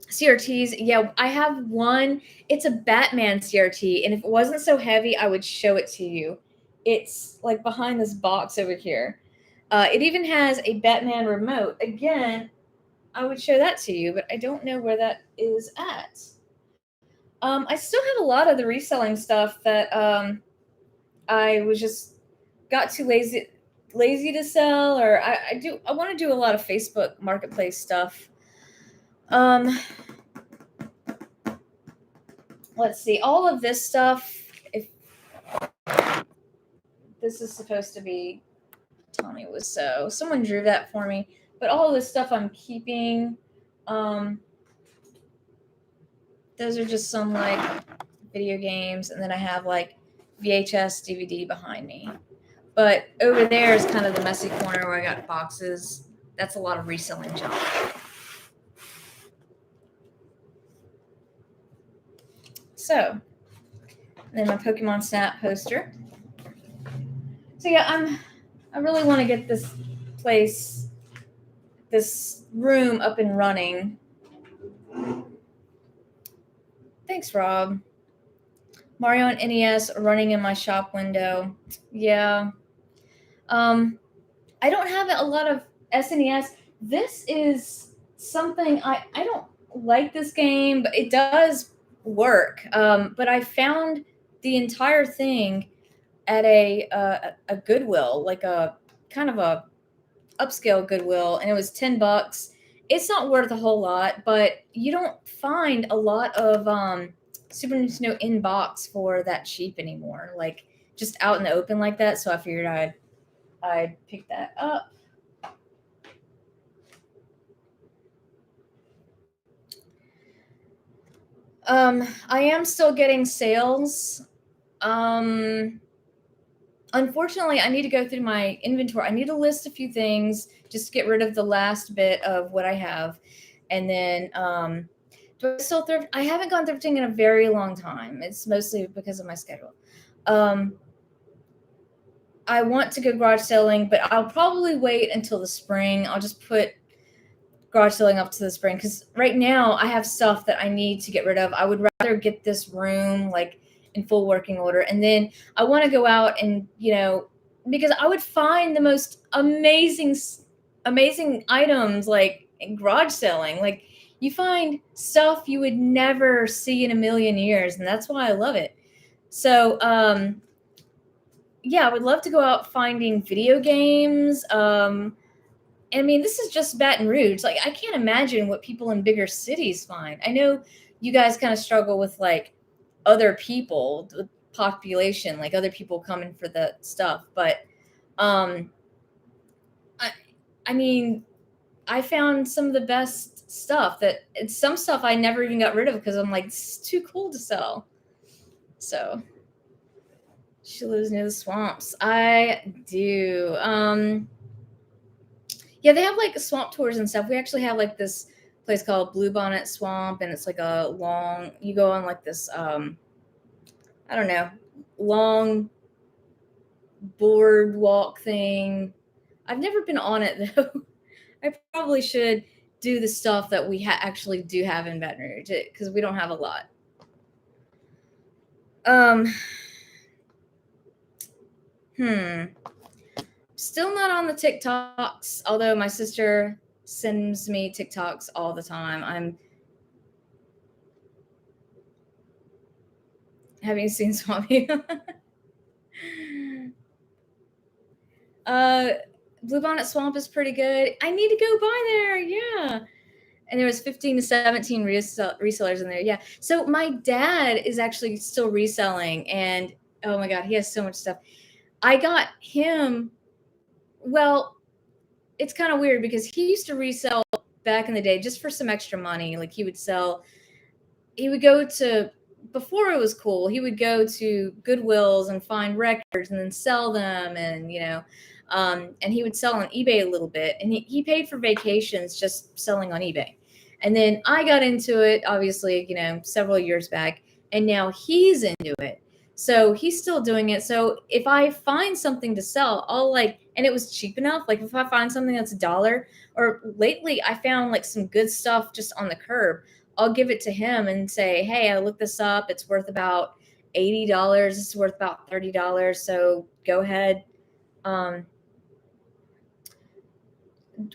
CRTs. Yeah, I have one. It's a Batman CRT, and if it wasn't so heavy, I would show it to you. It's like behind this box over here. It even has a Batman remote. Again, I would show that to you, but I don't know where that is at. I still have a lot of the reselling stuff that I was just got too lazy to sell, or I want to do a lot of Facebook Marketplace stuff. Um, let's see, all of this stuff. If this is supposed to be Tommy was so someone drew that for me, but all of this stuff I'm keeping. Um, those are just some like video games, and then I have like VHS DVD behind me. But over there is kind of the messy corner where I got boxes. That's a lot of reselling junk. So, then my Pokemon Snap poster. So yeah, I really want to get this place, this room up and running. Thanks, Rob. Mario and NES running in my shop window. Yeah. I don't have a lot of SNES. This is something I don't like this game, but it does work. But I found the entire thing at a Goodwill, like a kind of a upscale Goodwill, and it was $10. It's not worth a whole lot, but you don't find a lot of Super Nintendo in box for that cheap anymore. Like just out in the open like that. So I figured I'd pick that up. I am still getting sales Um, Unfortunately, I need to go through my inventory. I need to list a few things just to get rid of the last bit of what I have. And then, do I still thrift? I haven't gone thrifting in a very long time. It's mostly because of my schedule. Um, I want to go garage selling, but I'll probably wait until the spring. I'll just put garage selling up to the spring because right now I have stuff that I need to get rid of. I would rather get this room like in full working order, and then I want to go out and because I would find the most amazing items like in garage selling. Like you find stuff you would never see in a million years, and that's why I love it. So yeah, I would love to go out finding video games. I mean, this is just Baton Rouge. Like, I can't imagine what people in bigger cities find. I know you guys kind of struggle with like other people, the population, like other people coming for the stuff. But um, I, I mean, I found some of the best stuff that it's some stuff I never even got rid of because I'm like, this is too cool to sell. So she lives near the swamps. I do. Yeah, they have like swamp tours and stuff. We actually have like this place called Bluebonnet Swamp, and it's like a long. You go on like this. I don't know, long boardwalk thing. I've never been on it though. I probably should do the stuff that we actually do have in Baton Rouge because we don't have a lot. Um. Hmm. Still not on the TikToks, although my sister sends me TikToks all the time. I'm Have you seen Swami? uh, Bluebonnet Swamp is pretty good. I need to go by there. Yeah. And there was 15 to 17 resellers in there. Yeah. So my dad is actually still reselling, and oh my God, he has so much stuff. I got him. Well, it's kind of weird because he used to resell back in the day just for some extra money. Like he would go to before it was cool, he would go to Goodwills and find records and then sell them, and and he would sell on eBay a little bit, and he paid for vacations just selling on eBay. And then I got into it, obviously, several years back, and now he's into it. So he's still doing it. So if I find something to sell, I'll and it was cheap enough. Like if I find something that's $1, or lately I found like some good stuff just on the curb, I'll give it to him and say, "Hey, I looked this up. It's worth about $80. It's worth about $30. So go ahead." Um,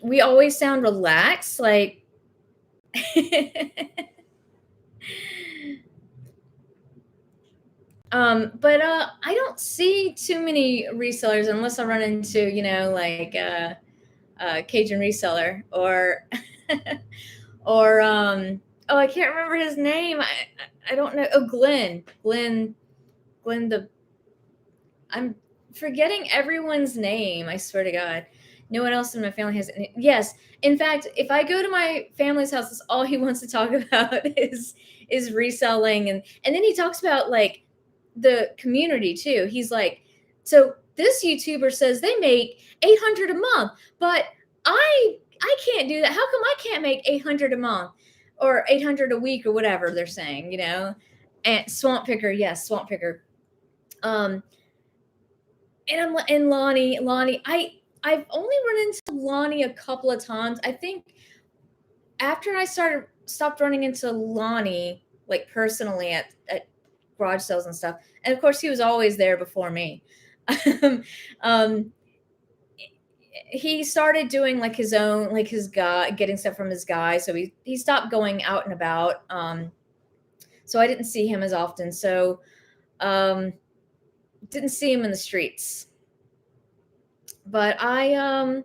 we always sound relaxed, like. But I don't see too many resellers unless I run into Cajun reseller or or oh, I can't remember his name. I don't know. Oh, Glenn the I'm forgetting everyone's name. I swear to God. No one else in my family has any. Yes. In fact, if I go to my family's house, that's all he wants to talk about is reselling, and then he talks about like the community too. He's like, so this YouTuber says they make 800 a month, but I can't do that. How come I can't make 800 a month or 800 a week or whatever they're saying. And Swamp Picker, yes, Swamp Picker. Um, and Lonnie, I've only run into Lonnie a couple of times. I think after I stopped running into Lonnie like personally at garage sales and stuff, and of course he was always there before me. um, he started doing like his own, like his guy, getting stuff from his guy. So he stopped going out and about. So I didn't see him as often. So didn't see him in the streets. But that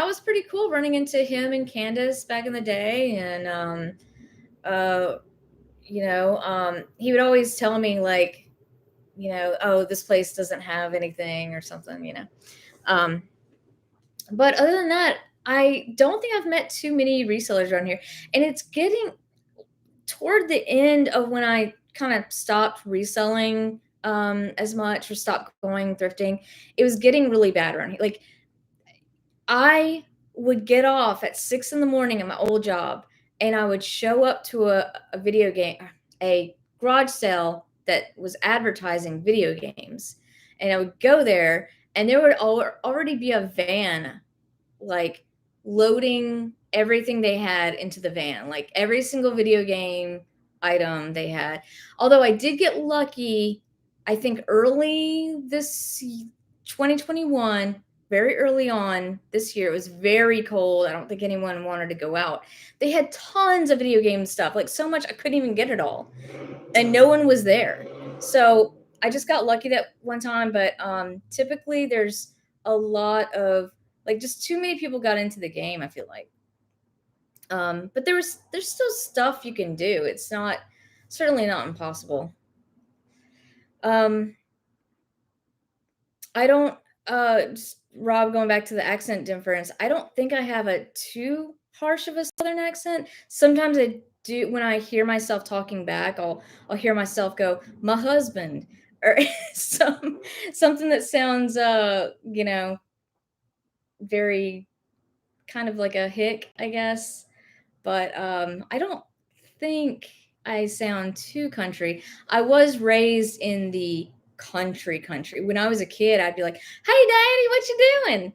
was pretty cool running into him and Candace back in the day. And he would always tell me like, oh, this place doesn't have anything or something. Um, but other than that, I don't think I've met too many resellers around here, and it's getting toward the end of when I kind of stopped reselling as much or stopped going thrifting, it was getting really bad around here. Like I would get off at 6 in the morning at my old job, and I would show up to a video game, a garage sale that was advertising video games, and I would go there, and there would already be a van like loading everything they had into the van, like every single video game item they had. Although I did get lucky, I think early this 2021, very early on this year, it was very cold. I don't think anyone wanted to go out. They had tons of video game stuff, like so much I couldn't even get it all. And no one was there. So I just got lucky that one time, but typically there's a lot of like just too many people got into the game, I feel like. But there's still stuff you can do. It's not certainly not impossible. Um, I don't Rob, going back to the accent difference, I don't think I have a too harsh of a southern accent. Sometimes I do when I hear myself talking back, I'll hear myself go, "My husband," or something that sounds very kind of like a hick, I guess. But I don't think I sound too country. I was raised in the country. When I was a kid, I'd be like, "Hey, Daddy, what you doing?"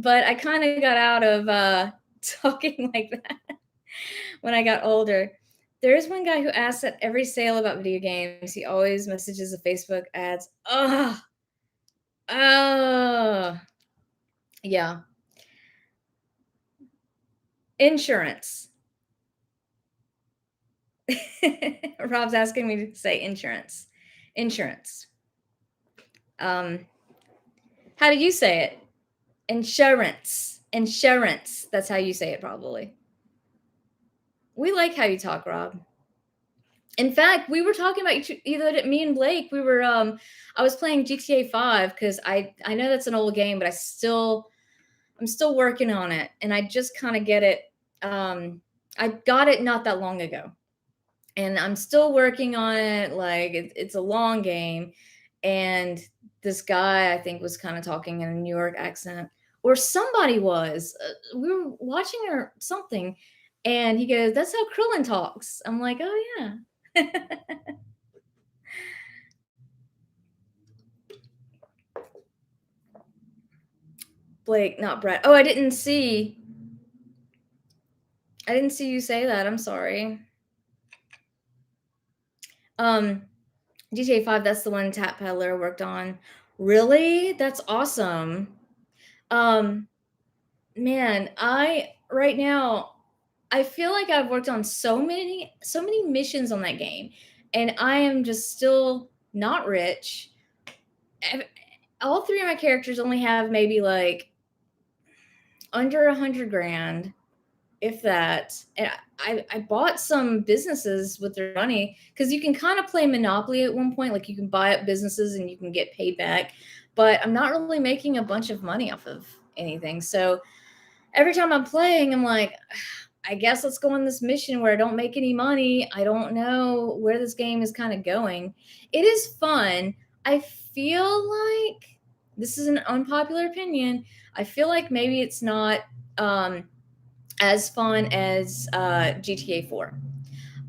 But I kind of got out of talking like that when I got older. There is one guy who asks at every sale about video games. He always messages the Facebook ads. Ugh, oh, yeah. Insurance. Rob's asking me to say insurance. Insurance. Um, how do you say it? Insurance. Insurance. That's how you say it, probably. We like how you talk, Rob. In fact, we were talking about either me and Blake. I was playing GTA 5 because I know that's an old game, but I'm still working on it, and I just kind of get it. I got it not that long ago, and I'm still working on it. Like it's a long game, and this guy I think was kind of talking in a New York accent, or somebody was. We were watching or something, and he goes, "That's how Krillin talks." I'm like, "Oh yeah." Blake, not Brett. Oh, I didn't see you say that. I'm sorry. Um, GTA 5, that's the one Tap Peddler worked on. Really? That's awesome. Um, Man, I right now I feel like I've worked on so many missions on that game, and I am just still not rich. All three of my characters only have maybe like under 100 grand, if that. And I bought some businesses with their money because you can kind of play Monopoly at one point, like you can buy up businesses and you can get paid back. But I'm not really making a bunch of money off of anything, so every time I'm playing, I'm like, I guess let's go on this mission where I don't make any money. I don't know where this game is kind of going. It is fun. I feel like this is an unpopular opinion. I feel like maybe it's not as fun as GTA 4.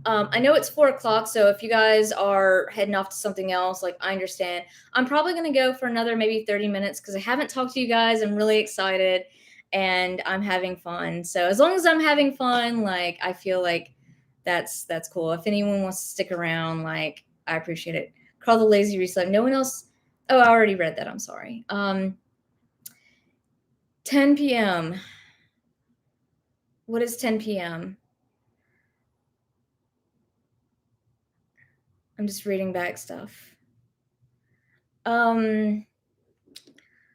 I know it's 4 o'clock, so if you guys are heading off to something else, like I understand. I'm probably going to go for another maybe 30 minutes because I haven't talked to you guys. I'm really excited and I'm having fun. So as long as I'm having fun, like I feel like that's cool. If anyone wants to stick around, like I appreciate it. Call the lazy reselling. No one else. Oh, I already read that. I'm sorry. 10 p.m. What is 10 p.m.? I'm just reading back stuff.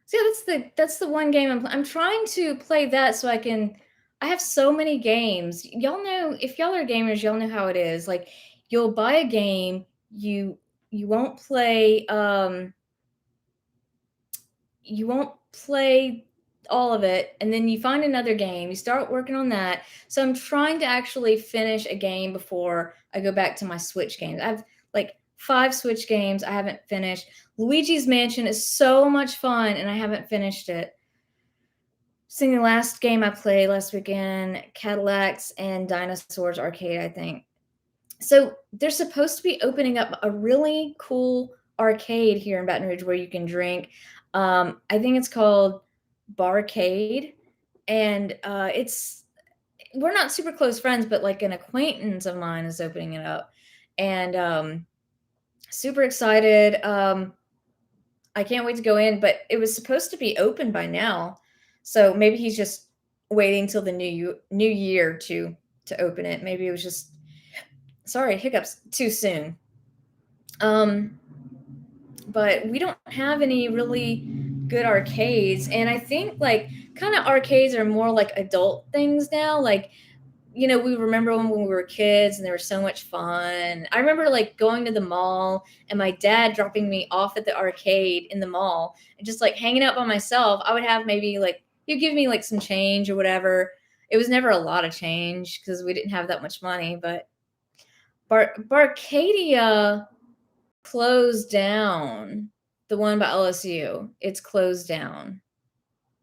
So yeah, that's the one game I'm trying to play that so I can. I have so many games. Y'all know if y'all are gamers, y'all know how it is. Like you'll buy a game, you won't play you won't play all of it, and then you find another game, you start working on that. So I'm trying to actually finish a game before I go back to my Switch games. I have like 5 Switch games I haven't finished. Luigi's Mansion is so much fun, and I haven't finished it. Seeing the last game I played last weekend, Cadillacs and Dinosaurs Arcade, I think. So they're supposed to be opening up a really cool arcade here in Baton Rouge where you can drink. I think it's called Barcade, and it's we're not super close friends, but like an acquaintance of mine is opening it up, and super excited. I can't wait to go in, but it was supposed to be open by now, so maybe he's just waiting till the new year to open it. Maybe it was just sorry hiccups too soon. Um, but we don't have any really good arcades, and I think like kind of arcades are more like adult things now. Like we remember when we were kids and they were so much fun. I remember like going to the mall and my dad dropping me off at the arcade in the mall and just like hanging out by myself. I would have maybe like he'd give me like some change or whatever. It was never a lot of change because we didn't have that much money, but Barcadia closed down. The one by LSU, it's closed down.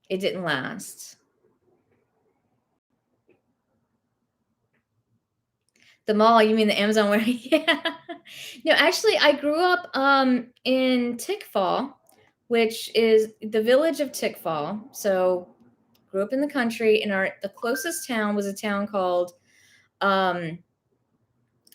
It didn't last. The mall, you mean the Amazon where yeah. No, actually, I grew up, in Tickfaw, which is the village of Tickfaw. So, grew up in the country, and the closest town was a town called, um,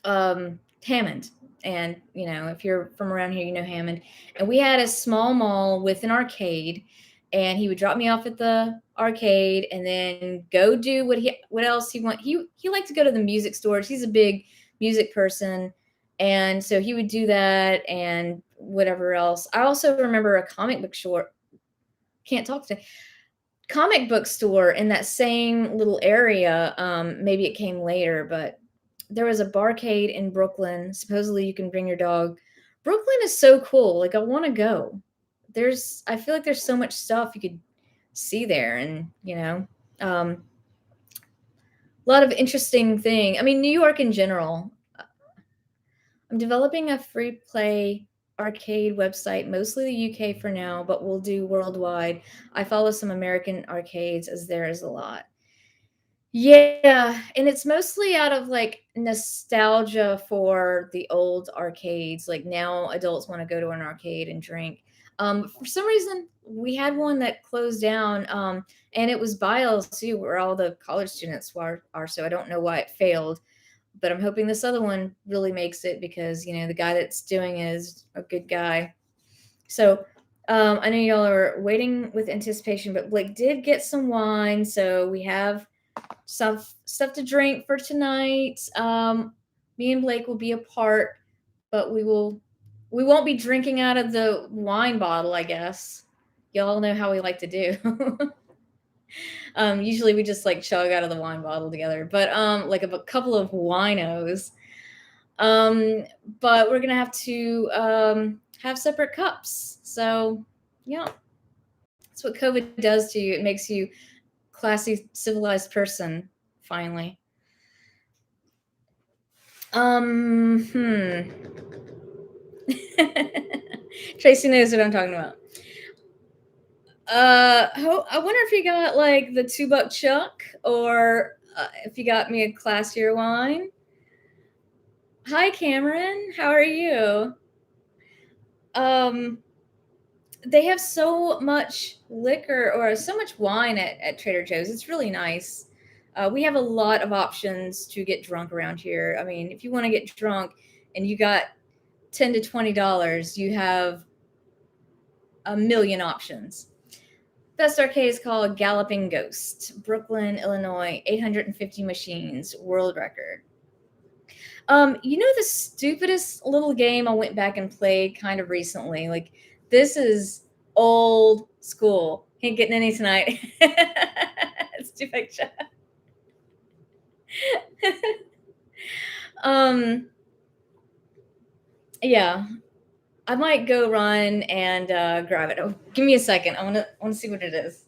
Hammond. And, if you're from around here, you know Hammond. And we had a small mall with an arcade, and he would drop me off at the arcade and then go do what else he want. He liked to go to the music stores. He's a big music person. And so he would do that and whatever else. I also remember a comic book store. Can't talk to comic book store in that same little area. Maybe it came later, but there was a barcade in Brooklyn. Supposedly you can bring your dog. Brooklyn is so cool. Like I want to go. I feel like there's so much stuff you could see there, and a lot of interesting thing. I mean, New York in general. I'm developing a free play arcade website, mostly the UK for now, but we'll do worldwide. I follow some American arcades as there is a lot. Yeah, and it's mostly out of like nostalgia for the old arcades. Like now adults want to go to an arcade and drink. For some reason we had one that closed down, and it was by LSU where all the college students are, so I don't know why it failed. But I'm hoping this other one really makes it because, the guy that's doing it is a good guy. So I know y'all are waiting with anticipation, but Blake did get some wine, so we have stuff to drink for tonight. Me and Blake will be apart, but we won't be drinking out of the wine bottle, I guess. Y'all know how we like to do. Usually we just like chug out of the wine bottle together, but like a couple of winos. But we're gonna have to have separate cups. So yeah, that's what COVID does to you. It makes you classy, civilized person. Finally. Hmm. Tracy knows what I'm talking about. I wonder if you got like the $2 chuck, or if you got me a classier wine. Hi, Cameron. How are you? Um, they have so much liquor or so much wine at Trader Joe's. It's really nice. We have a lot of options to get drunk around here. I mean, if you want to get drunk and you got $10 to $20, you have a million options. Best arcade is called Galloping Ghost, Brooklyn, Illinois, 850 machines, world record. The stupidest little game I went back and played kind of recently? Like, this is old school. Ain't getting any tonight. Stupid chat. Yeah. I might go run and grab it. Oh, give me a second. I want to see what it is.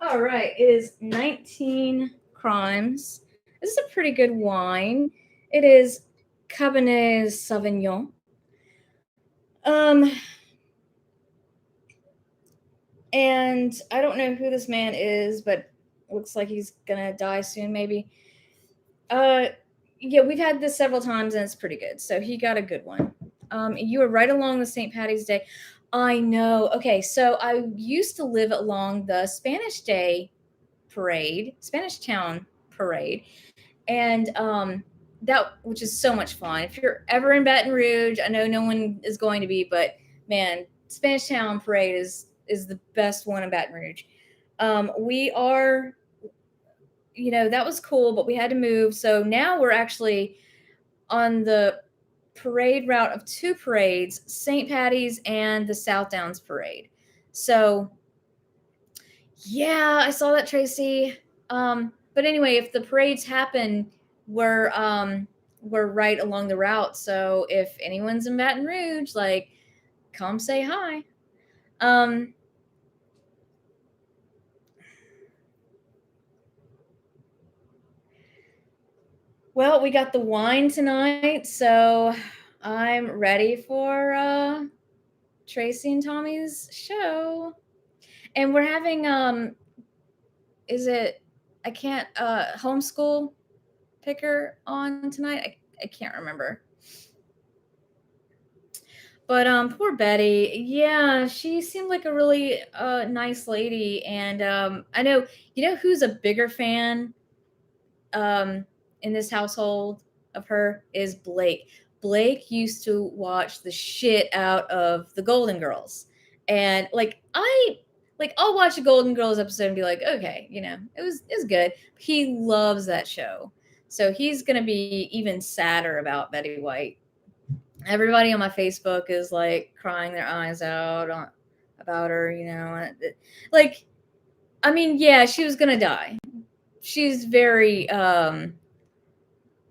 All right, it is 19 Crimes. This is a pretty good wine. It is Cabernet Sauvignon. Um, and I don't know who this man is, but looks like he's gonna die soon, maybe. Uh, yeah, we've had this several times, and it's pretty good. So he got a good one. You were right along the St. Patty's Day. I know. Okay, so I used to live along the Spanish Town parade, and that which is so much fun. If you're ever in Baton Rouge, I know no one is going to be, but man, Spanish Town parade is the best one in Baton Rouge. We are, that was cool, but we had to move, so now we're actually on the parade route of two parades, St. Patty's and the South Downs parade. So yeah, I saw that, Tracy. But anyway, if the parades happen, we're right along the route. So if anyone's in Baton Rouge, like, come say hi. Um, well, we got the wine tonight, so I'm ready for Tracy and Tommy's show. And we're having is it I can't homeschool picker on tonight? I can't remember. But poor Betty. Yeah, she seemed like a really nice lady, and I know, who's a bigger fan in this household of her is Blake. Blake used to watch the shit out of the Golden Girls, and I'll watch a Golden Girls episode and be like, okay, it was good. He loves that show, so he's gonna be even sadder about Betty White. Everybody on my Facebook is like crying their eyes out about her, like, I mean, yeah, she was gonna die. She's very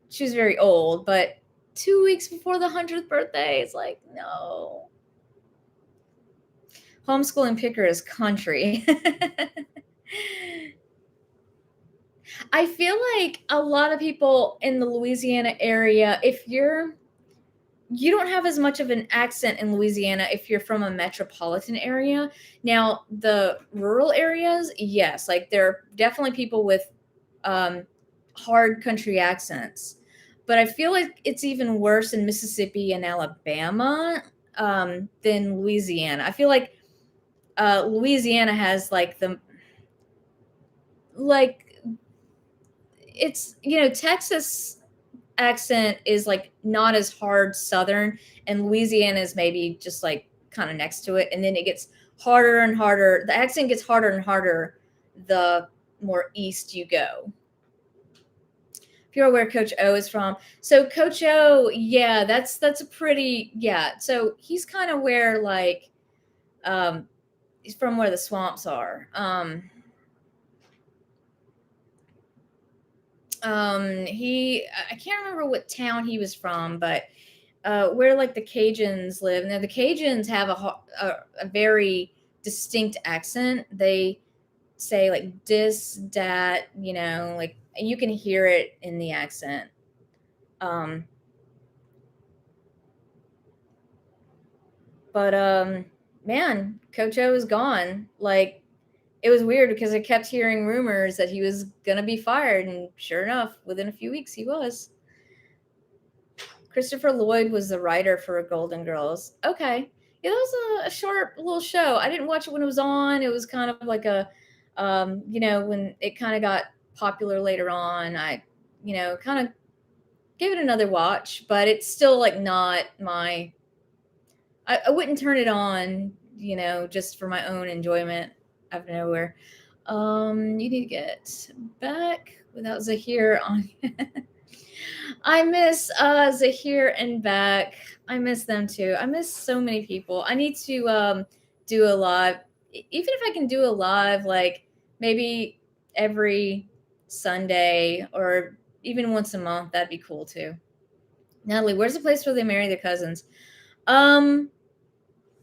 she's very old, but 2 weeks before the 100th birthday, it's like, no. Homeschooling picker is country. I feel like a lot of people in the Louisiana area, you don't have as much of an accent in Louisiana if you're from a metropolitan area. Now, the rural areas, yes, like there are definitely people with hard country accents. But I feel like it's even worse in Mississippi and Alabama than Louisiana. I feel like Louisiana has like it's, Texas accent is like not as hard Southern, and Louisiana is maybe just like kind of next to it, and then it gets harder and harder. The accent gets harder and harder the more east you go. If you're where Coach O is from, so Coach O, yeah, that's a pretty, yeah. So he's kind of where he's from where the swamps are. I can't remember what town he was from, but where like the Cajuns live. Now the Cajuns have a very distinct accent. They say like dis, dat, like you can hear it in the accent. Um, but man, Coach O is gone. Like, it was weird because I kept hearing rumors that he was gonna be fired, and sure enough, within a few weeks, he was. Christopher Lloyd was the writer for Golden Girls. Okay. Yeah, that was a short little show. I didn't watch it when it was on. It was kind of like when it kind of got popular later on, I, kind of gave it another watch, but it's still like not I wouldn't turn it on, just for my own enjoyment out of nowhere. You need to get back without Zahir on. I miss Zahir and Beck. I miss them too. I miss so many people. I need to do a live, even if I can do a live, like maybe every Sunday or even once a month. That'd be cool too. Natalie, where's the place where they marry their cousins?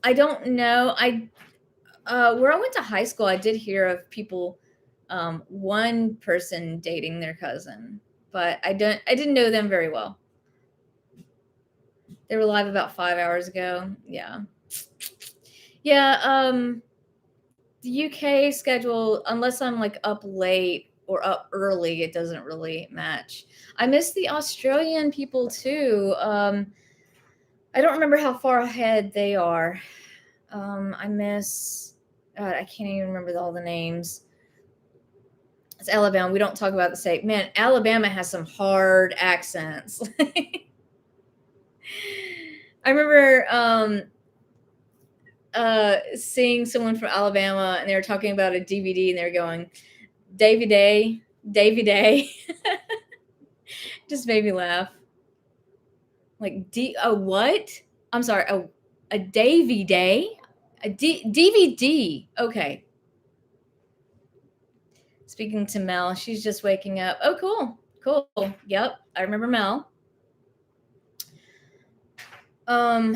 I don't know. Where I went to high school, I did hear of people one person dating their cousin, but I didn't know them very well. They were live about 5 hours ago. Yeah. Yeah, the UK schedule, unless I'm like up late or up early, it doesn't really match. I miss the Australian people too. I don't remember how far ahead they are. I miss, God, I can't even remember all the names. It's Alabama. We don't talk about the state. Man, Alabama has some hard accents. I remember seeing someone from Alabama and they were talking about a DVD and they were going, Davy Day, Davy Day. Just made me laugh. Like a what? I'm sorry, a Davy Day? DVD. Okay. Speaking to Mel, she's just waking up. Oh, cool. Cool. Yep. I remember Mel. Um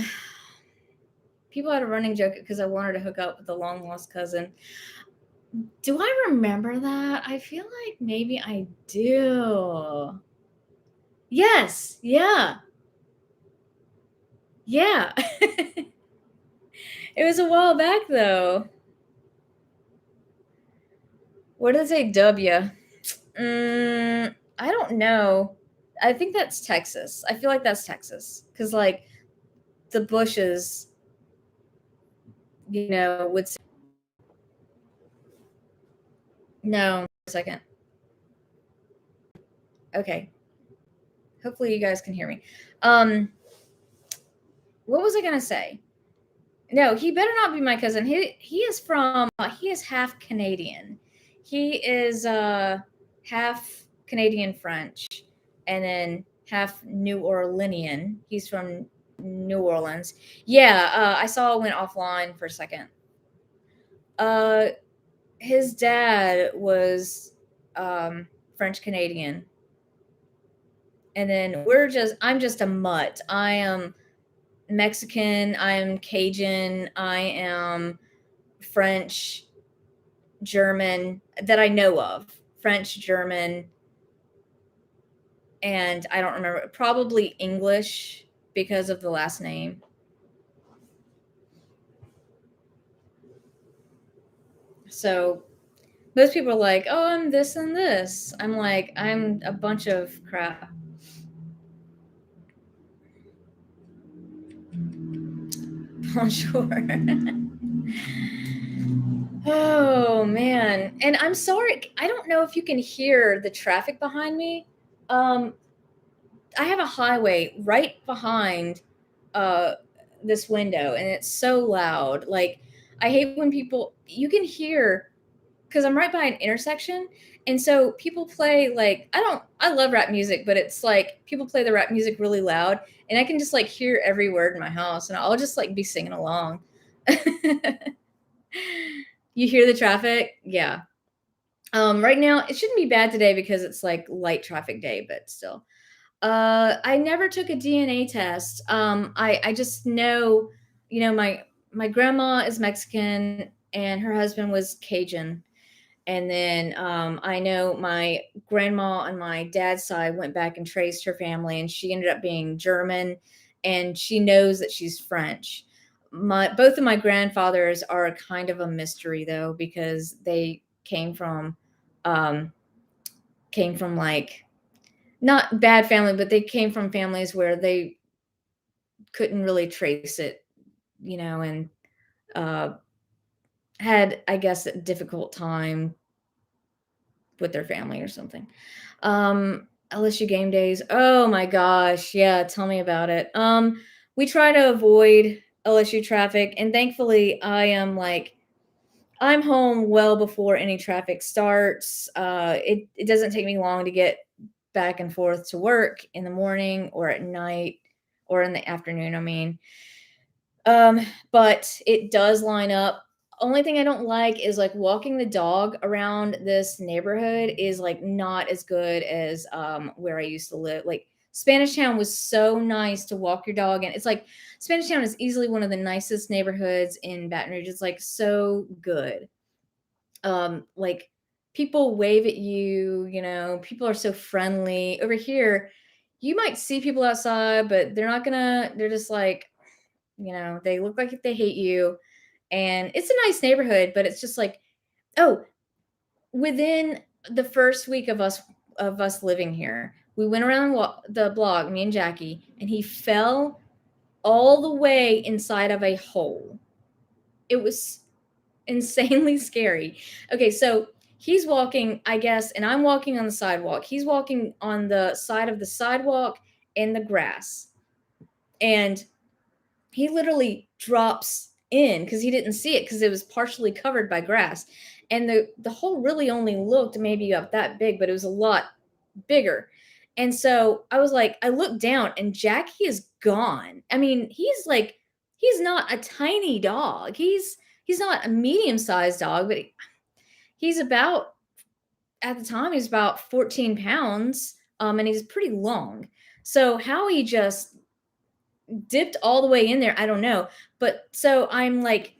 People had a running joke because I wanted to hook up with a long lost cousin. Do I remember that? I feel like maybe I do. Yes. Yeah. Yeah. It was a while back though. What does a W? I don't know. I think that's Texas. I feel like that's Texas because like the Bushes, would say, no. A second. Okay. Hopefully you guys can hear me. What was I gonna say? No, he better not be my cousin. He is from he is half Canadian. He is half Canadian French and then half New Orleanian. He's from New Orleans. Yeah, I saw it went offline for a second. Uh his dad was French Canadian. And then I'm just a mutt. I am Mexican, I am Cajun, I am French, German that I know of. French, German, and I don't remember. Probably English because of the last name. So most people are like, "Oh, I'm this and this." I'm like, I'm a bunch of crap. Bonjour. Oh man, and I'm sorry. I don't know if you can hear the traffic behind me. Um, I have a highway right behind uh this window and it's so loud. Like I hate when people you can hear because I'm right by an intersection and so people play like I love rap music, but it's like people play the rap music really loud and I can just like hear every word in my house and I'll just like be singing along. You hear the traffic? Yeah. Right now it shouldn't be bad today because it's like light traffic day, but still. I never took a DNA test. I just know, my grandma is Mexican and her husband was Cajun. And then I know my grandma on my dad's side went back and traced her family, and she ended up being German, and she knows that she's French. Both of my grandfathers are kind of a mystery though because they um, came from like not bad family, but they came from families where they couldn't really trace it, and uh, had, I guess, a difficult time with their family or something. LSU game days. Oh my gosh. Yeah. Tell me about it. We try to avoid LSU traffic, and thankfully, I'm home well before any traffic starts. It doesn't take me long to get back and forth to work in the morning or at night or in the afternoon. I mean, but it does line up. Only thing I don't like is like walking the dog around this neighborhood is like not as good as where I used to live. Like Spanish Town was so nice to walk your dog in. It's like Spanish Town is easily one of the nicest neighborhoods in Baton Rouge. It's like so good. Like people wave at you, you know, people are so friendly. Over here, you might see people outside, but they're just like, you know, they look like they hate you. And it's a nice neighborhood, but it's just like, oh, within the first week of us living here, we went around the block, me and Jackie, and he fell all the way inside of a hole. It was insanely scary. Okay, so he's walking, I guess, and I'm walking on the sidewalk. He's walking on the side of the sidewalk in the grass. And he literally drops in because he didn't see it because it was partially covered by grass. And the hole really only looked maybe up that big, but it was a lot bigger. And so I was like, I looked down and Jackie is gone. I mean, he's not a tiny dog. He's not a medium-sized dog, but he's about, at the time, he's about 14 pounds, and he's pretty long. So how he just dipped all the way in there, I don't know. But so I'm like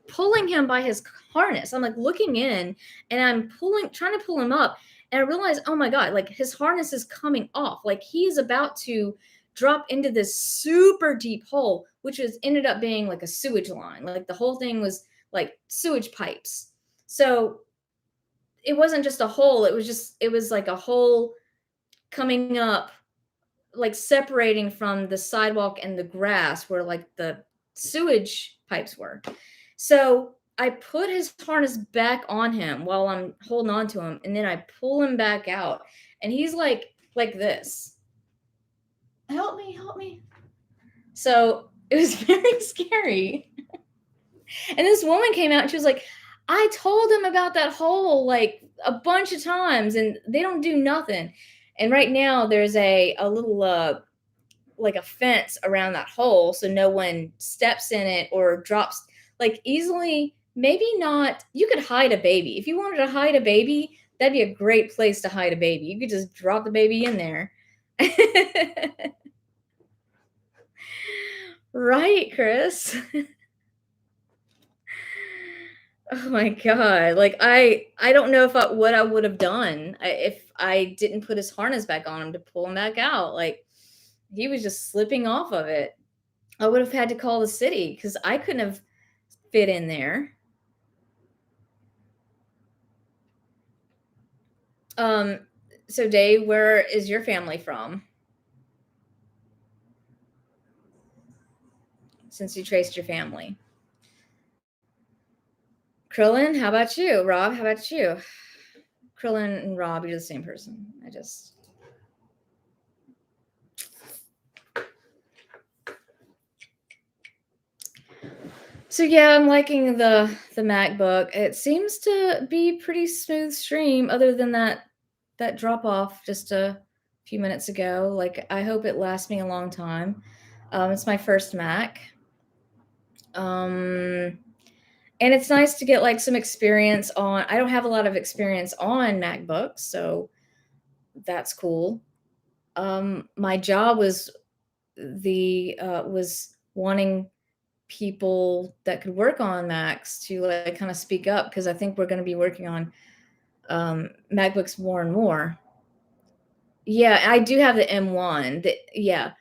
pulling him by his harness. I'm like looking in and I'm trying to pull him up. And I realized, oh my God, like his harness is coming off. Like he's about to drop into this super deep hole, which ended up being like a sewage line. Like the whole thing was like sewage pipes. So it wasn't just a hole. It was like a hole coming up, like separating from the sidewalk and the grass where like the sewage pipes were. So I put his harness back on him while I'm holding on to him, and then I pull him back out, and he's like this. Help me, help me. So it was very scary. And this woman came out and she was like, I told him about that hole like a bunch of times and they don't do nothing. And right now there's a little like a fence around that hole so no one steps in it or drops like easily. Maybe not. You could hide a baby. If you wanted to hide a baby, that'd be a great place to hide a baby. You could just drop the baby in there. Right, Chris? Oh my God. Like I don't know what I would have done if I didn't put his harness back on him to pull him back out. Like he was just slipping off of it. I would have had to call the city because I couldn't have fit in there. So Dave, where is your family from? Since you traced your family. Krillin, how about you? Rob, how about you? Krillin and Rob, you're the same person. So yeah, I'm liking the MacBook. It seems to be pretty smooth stream other than that drop off just a few minutes ago. Like I hope it lasts me a long time. It's my first Mac. And it's nice to get like some experience on. I don't have a lot of experience on MacBooks, so that's cool. My job was was wanting people that could work on Macs to like kind of speak up because I think we're going to be working on MacBooks more and more. Yeah, I do have the M1. Yeah.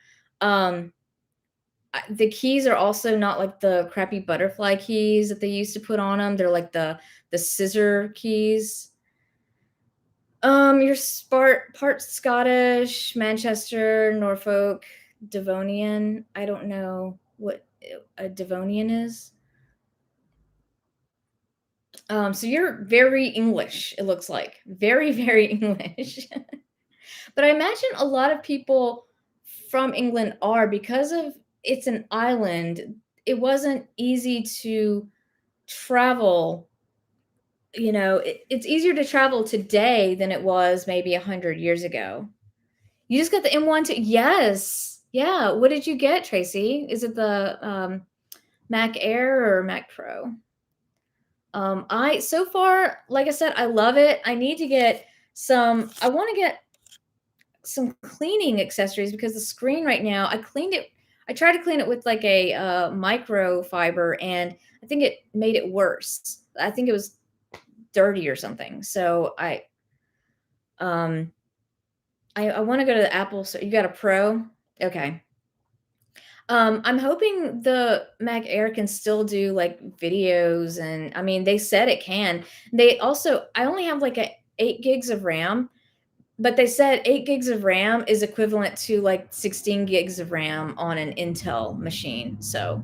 The keys are also not like the crappy butterfly keys that they used to put on them. They're like the scissor keys. You're part Scottish, Manchester, Norfolk, Devonian. I don't know what a Devonian is. So you're very English, it looks like. Very, very English. But I imagine a lot of people from England are because of it's an island. It wasn't easy to travel. You know, it's easier to travel today than it was maybe 100 years ago. You just got the M1 too? Yes. Yeah. What did you get, Tracy? Is it the Mac Air or Mac Pro? I so far, like I said, I love it. I need to get I want to get some cleaning accessories because the screen right now, I tried to clean it with like a microfiber and I think it made it worse. I think it was 30 or something. So um I want to go to the Apple. So you got a Pro? Okay. I'm hoping the Mac Air can still do like videos, and I mean they said it can. They also I only have like a 8 gigs of RAM, but they said 8 gigs of RAM is equivalent to like 16 gigs of RAM on an Intel machine. So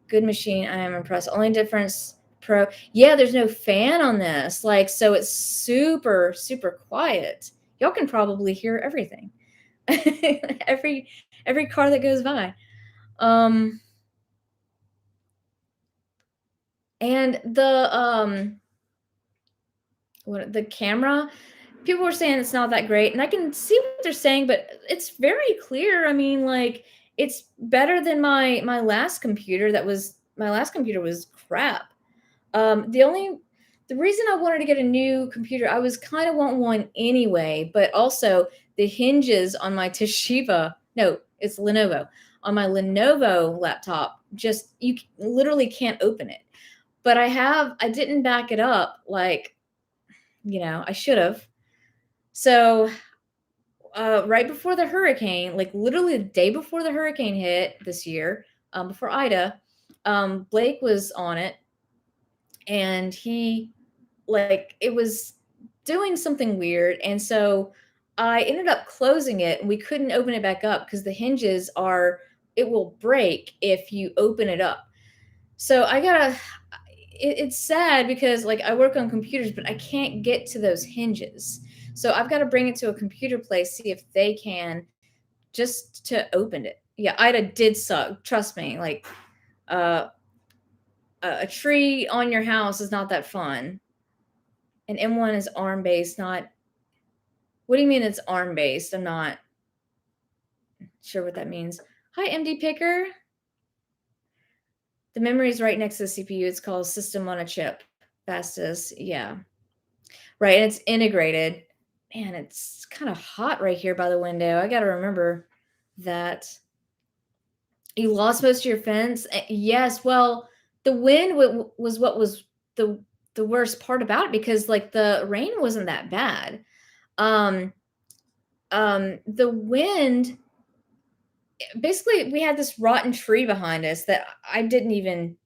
good machine. I am impressed. Only difference Pro. Yeah, there's no fan on this. Like, so it's super, super quiet. Y'all can probably hear everything. every every car that goes by. Um and the camera, people were saying it's not that great, and I can see what they're saying, but it's very clear. I mean, like, it's better than my last computer was crap. The reason I wanted to get a new computer, I was kind of wanting one anyway, but also the hinges on my Toshiba, no, it's Lenovo, on my Lenovo laptop, just literally can't open it. But I didn't back it up like, I should have. So, right before the hurricane, like literally the day before the hurricane hit this year, before Ida, Blake was on it, and he, like, it was doing something weird, and so I ended up closing it, and we couldn't open it back up because the hinges are it will break if you open it up. So it's sad because like I work on computers, but I can't get to those hinges. So I've got to bring it to a computer place, see if they can, just to open it. Yeah, Ida did suck. Trust me. Like, uh, a tree on your house is not that fun. And M1 is ARM based, not. What do you mean it's ARM based? I'm not sure what that means. Hi, MD Picker. The memory is right next to the CPU. It's called System on a Chip. Fastest. Yeah. Right. And it's integrated. Man, it's kind of hot right here by the window. I got to remember that. You lost most of your fence? Yes. Well, the wind was what was the worst part about it, because like the rain wasn't that bad. Um, the wind, basically we had this rotten tree behind us that I didn't even,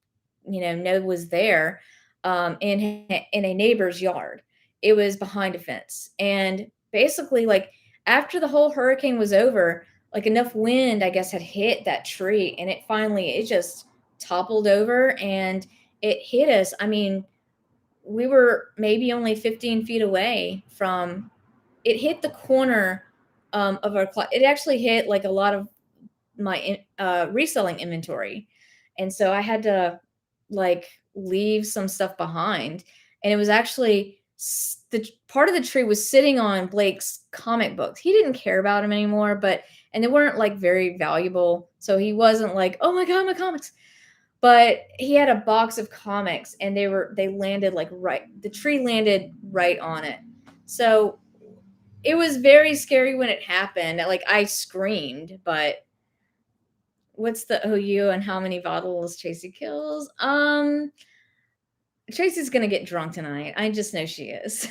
know was there, in a neighbor's yard. It was behind a fence. And basically, like, after the whole hurricane was over, like enough wind, I guess, had hit that tree, and it just toppled over and it hit us. I mean, we were maybe only 15 feet away from it. Hit the corner, of our it actually hit like a lot of my reselling inventory, and so I had to like leave some stuff behind. And it was actually the part of the tree was sitting on Blake's comic books. He didn't care about them anymore, but and they weren't like very valuable, so he wasn't like, oh my god, my comics. But he had a box of comics, and they landed like right. The tree landed right on it, so it was very scary when it happened. Like, I screamed. But what's the OU and how many bottles Tracy kills? Tracy's gonna get drunk tonight. I just know she is.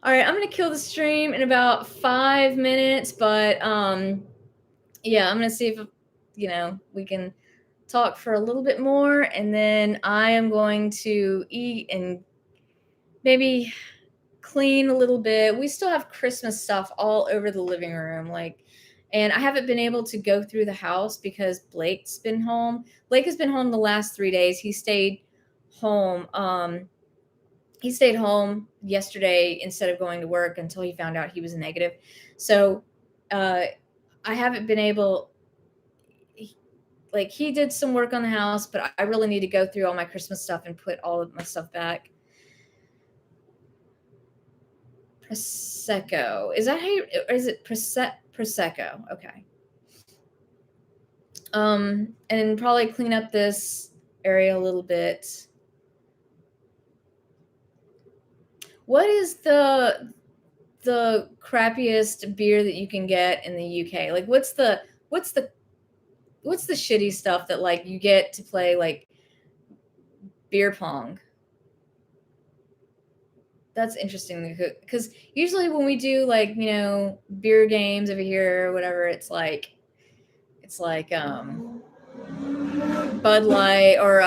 All right, I'm gonna kill the stream in about 5 minutes, but yeah, I'm gonna see if we can talk for a little bit more, and then I am going to eat and maybe clean a little bit. We still have Christmas stuff all over the living room, like, and I haven't been able to go through the house because Blake's been home. Blake has been home the last 3 days. He stayed home. He stayed home yesterday instead of going to work until he found out he was negative. So, I haven't been able. Like, he did some work on the house, but I really need to go through all my Christmas stuff and put all of my stuff back. Prosecco. Is that how you, or is it Prosecco? Okay. And probably clean up this area a little bit. What is the crappiest beer that you can get in the UK? Like, what's the shitty stuff that like you get to play like Beer pong. That's interesting because usually when we do like, beer games over here or whatever, it's like Bud Light or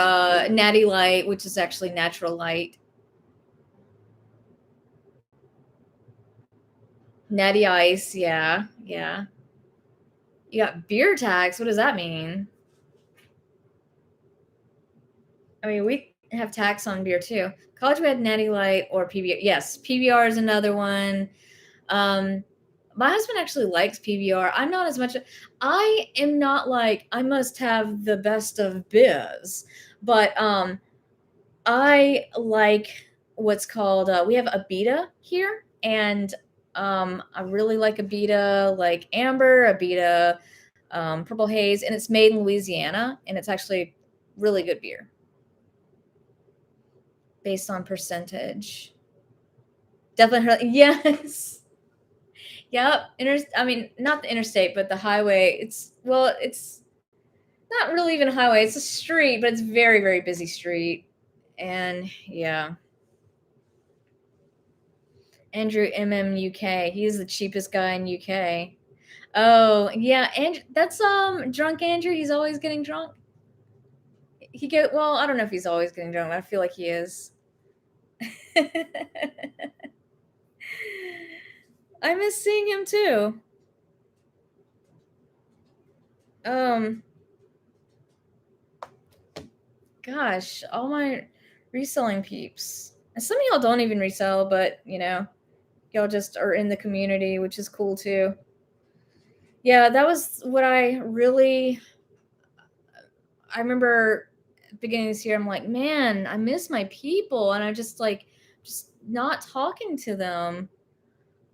Natty Light, which is actually natural light. Natty Ice, yeah, yeah. You got beer tax. What does that mean? I mean, we have tax on beer too. College we had Natty Light or PBR. Yes, PBR is another one. Um, my husband actually likes PBR. I'm not as much. I am not like I must have the best of biz, but I like what's called. We have Abita here, and I really like Abita, like Amber, Abita, Purple Haze, and it's made in Louisiana, and it's actually really good beer based on percentage. Definitely, yes. Yep. I mean, not the interstate, but the highway. It's not really even a highway. It's a street, but it's very, very busy street. And yeah, Andrew UK. He's the cheapest guy in UK. Oh yeah, and that's drunk Andrew. He's always getting drunk. Well. I don't know if he's always getting drunk, but I feel like he is. I miss seeing him too. Um, Gosh, all my reselling peeps. And some of y'all don't even resell, but y'all just are in the community, which is cool too. Yeah, that was what I remember beginning this year. I'm like, man, I miss my people, and I just not talking to them.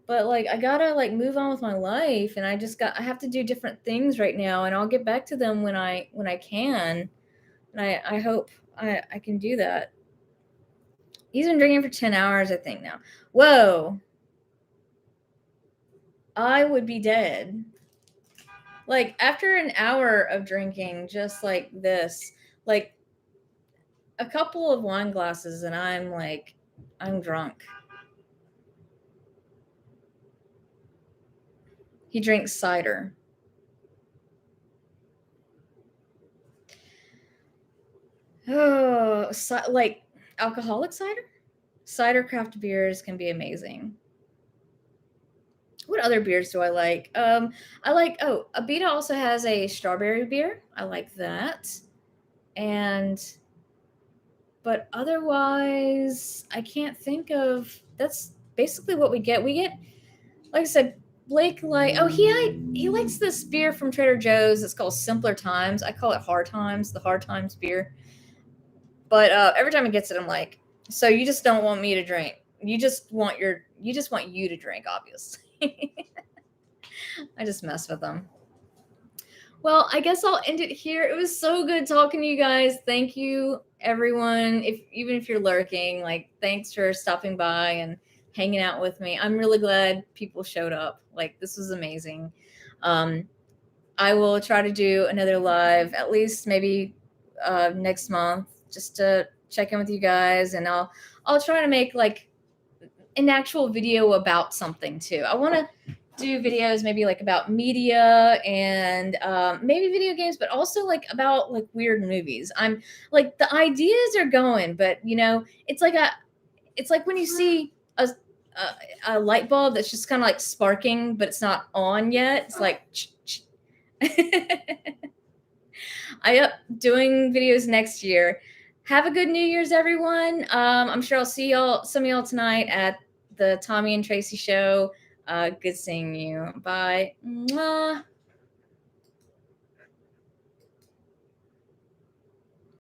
But like, I gotta like move on with my life, and I have to do different things right now, and I'll get back to them when I can, and I hope I can do that. He's been drinking for 10 hours, I think now. Whoa, I would be dead. Like after an hour of drinking just like this, like a couple of wine glasses and I'm drunk. He drinks cider. Oh, like alcoholic cider? Cider craft beers can be amazing. What other beers do I like? I like Abita also has a strawberry beer. I like that. And but otherwise, I can't think of. That's basically what we get. We get, like I said, Blake like. Oh, he likes this beer from Trader Joe's. It's called Simpler Times. I call it Hard Times, the Hard Times beer. But every time he gets it, I'm like, so you just don't want me to drink. You just want you to drink, obviously. I just mess with them. Well, I guess I'll end it here. It was so good talking to you guys. Thank you, everyone. Even if you're lurking, like, thanks for stopping by and hanging out with me. I'm really glad people showed up. Like, this was amazing. Um, I will try to do another live, at least maybe next month, just to check in with you guys, and I'll try to make like an actual video about something too. I want to do videos maybe like about media and maybe video games, but also like about like weird movies. I'm like the ideas are going, but it's like when you see a light bulb that's just kind of like sparking, but it's not on yet. It's like I up doing videos next year. Have a good New Year's, everyone. I'm sure I'll see some of y'all tonight at the Tommy and Tracy show. Good seeing you. Bye. Mwah.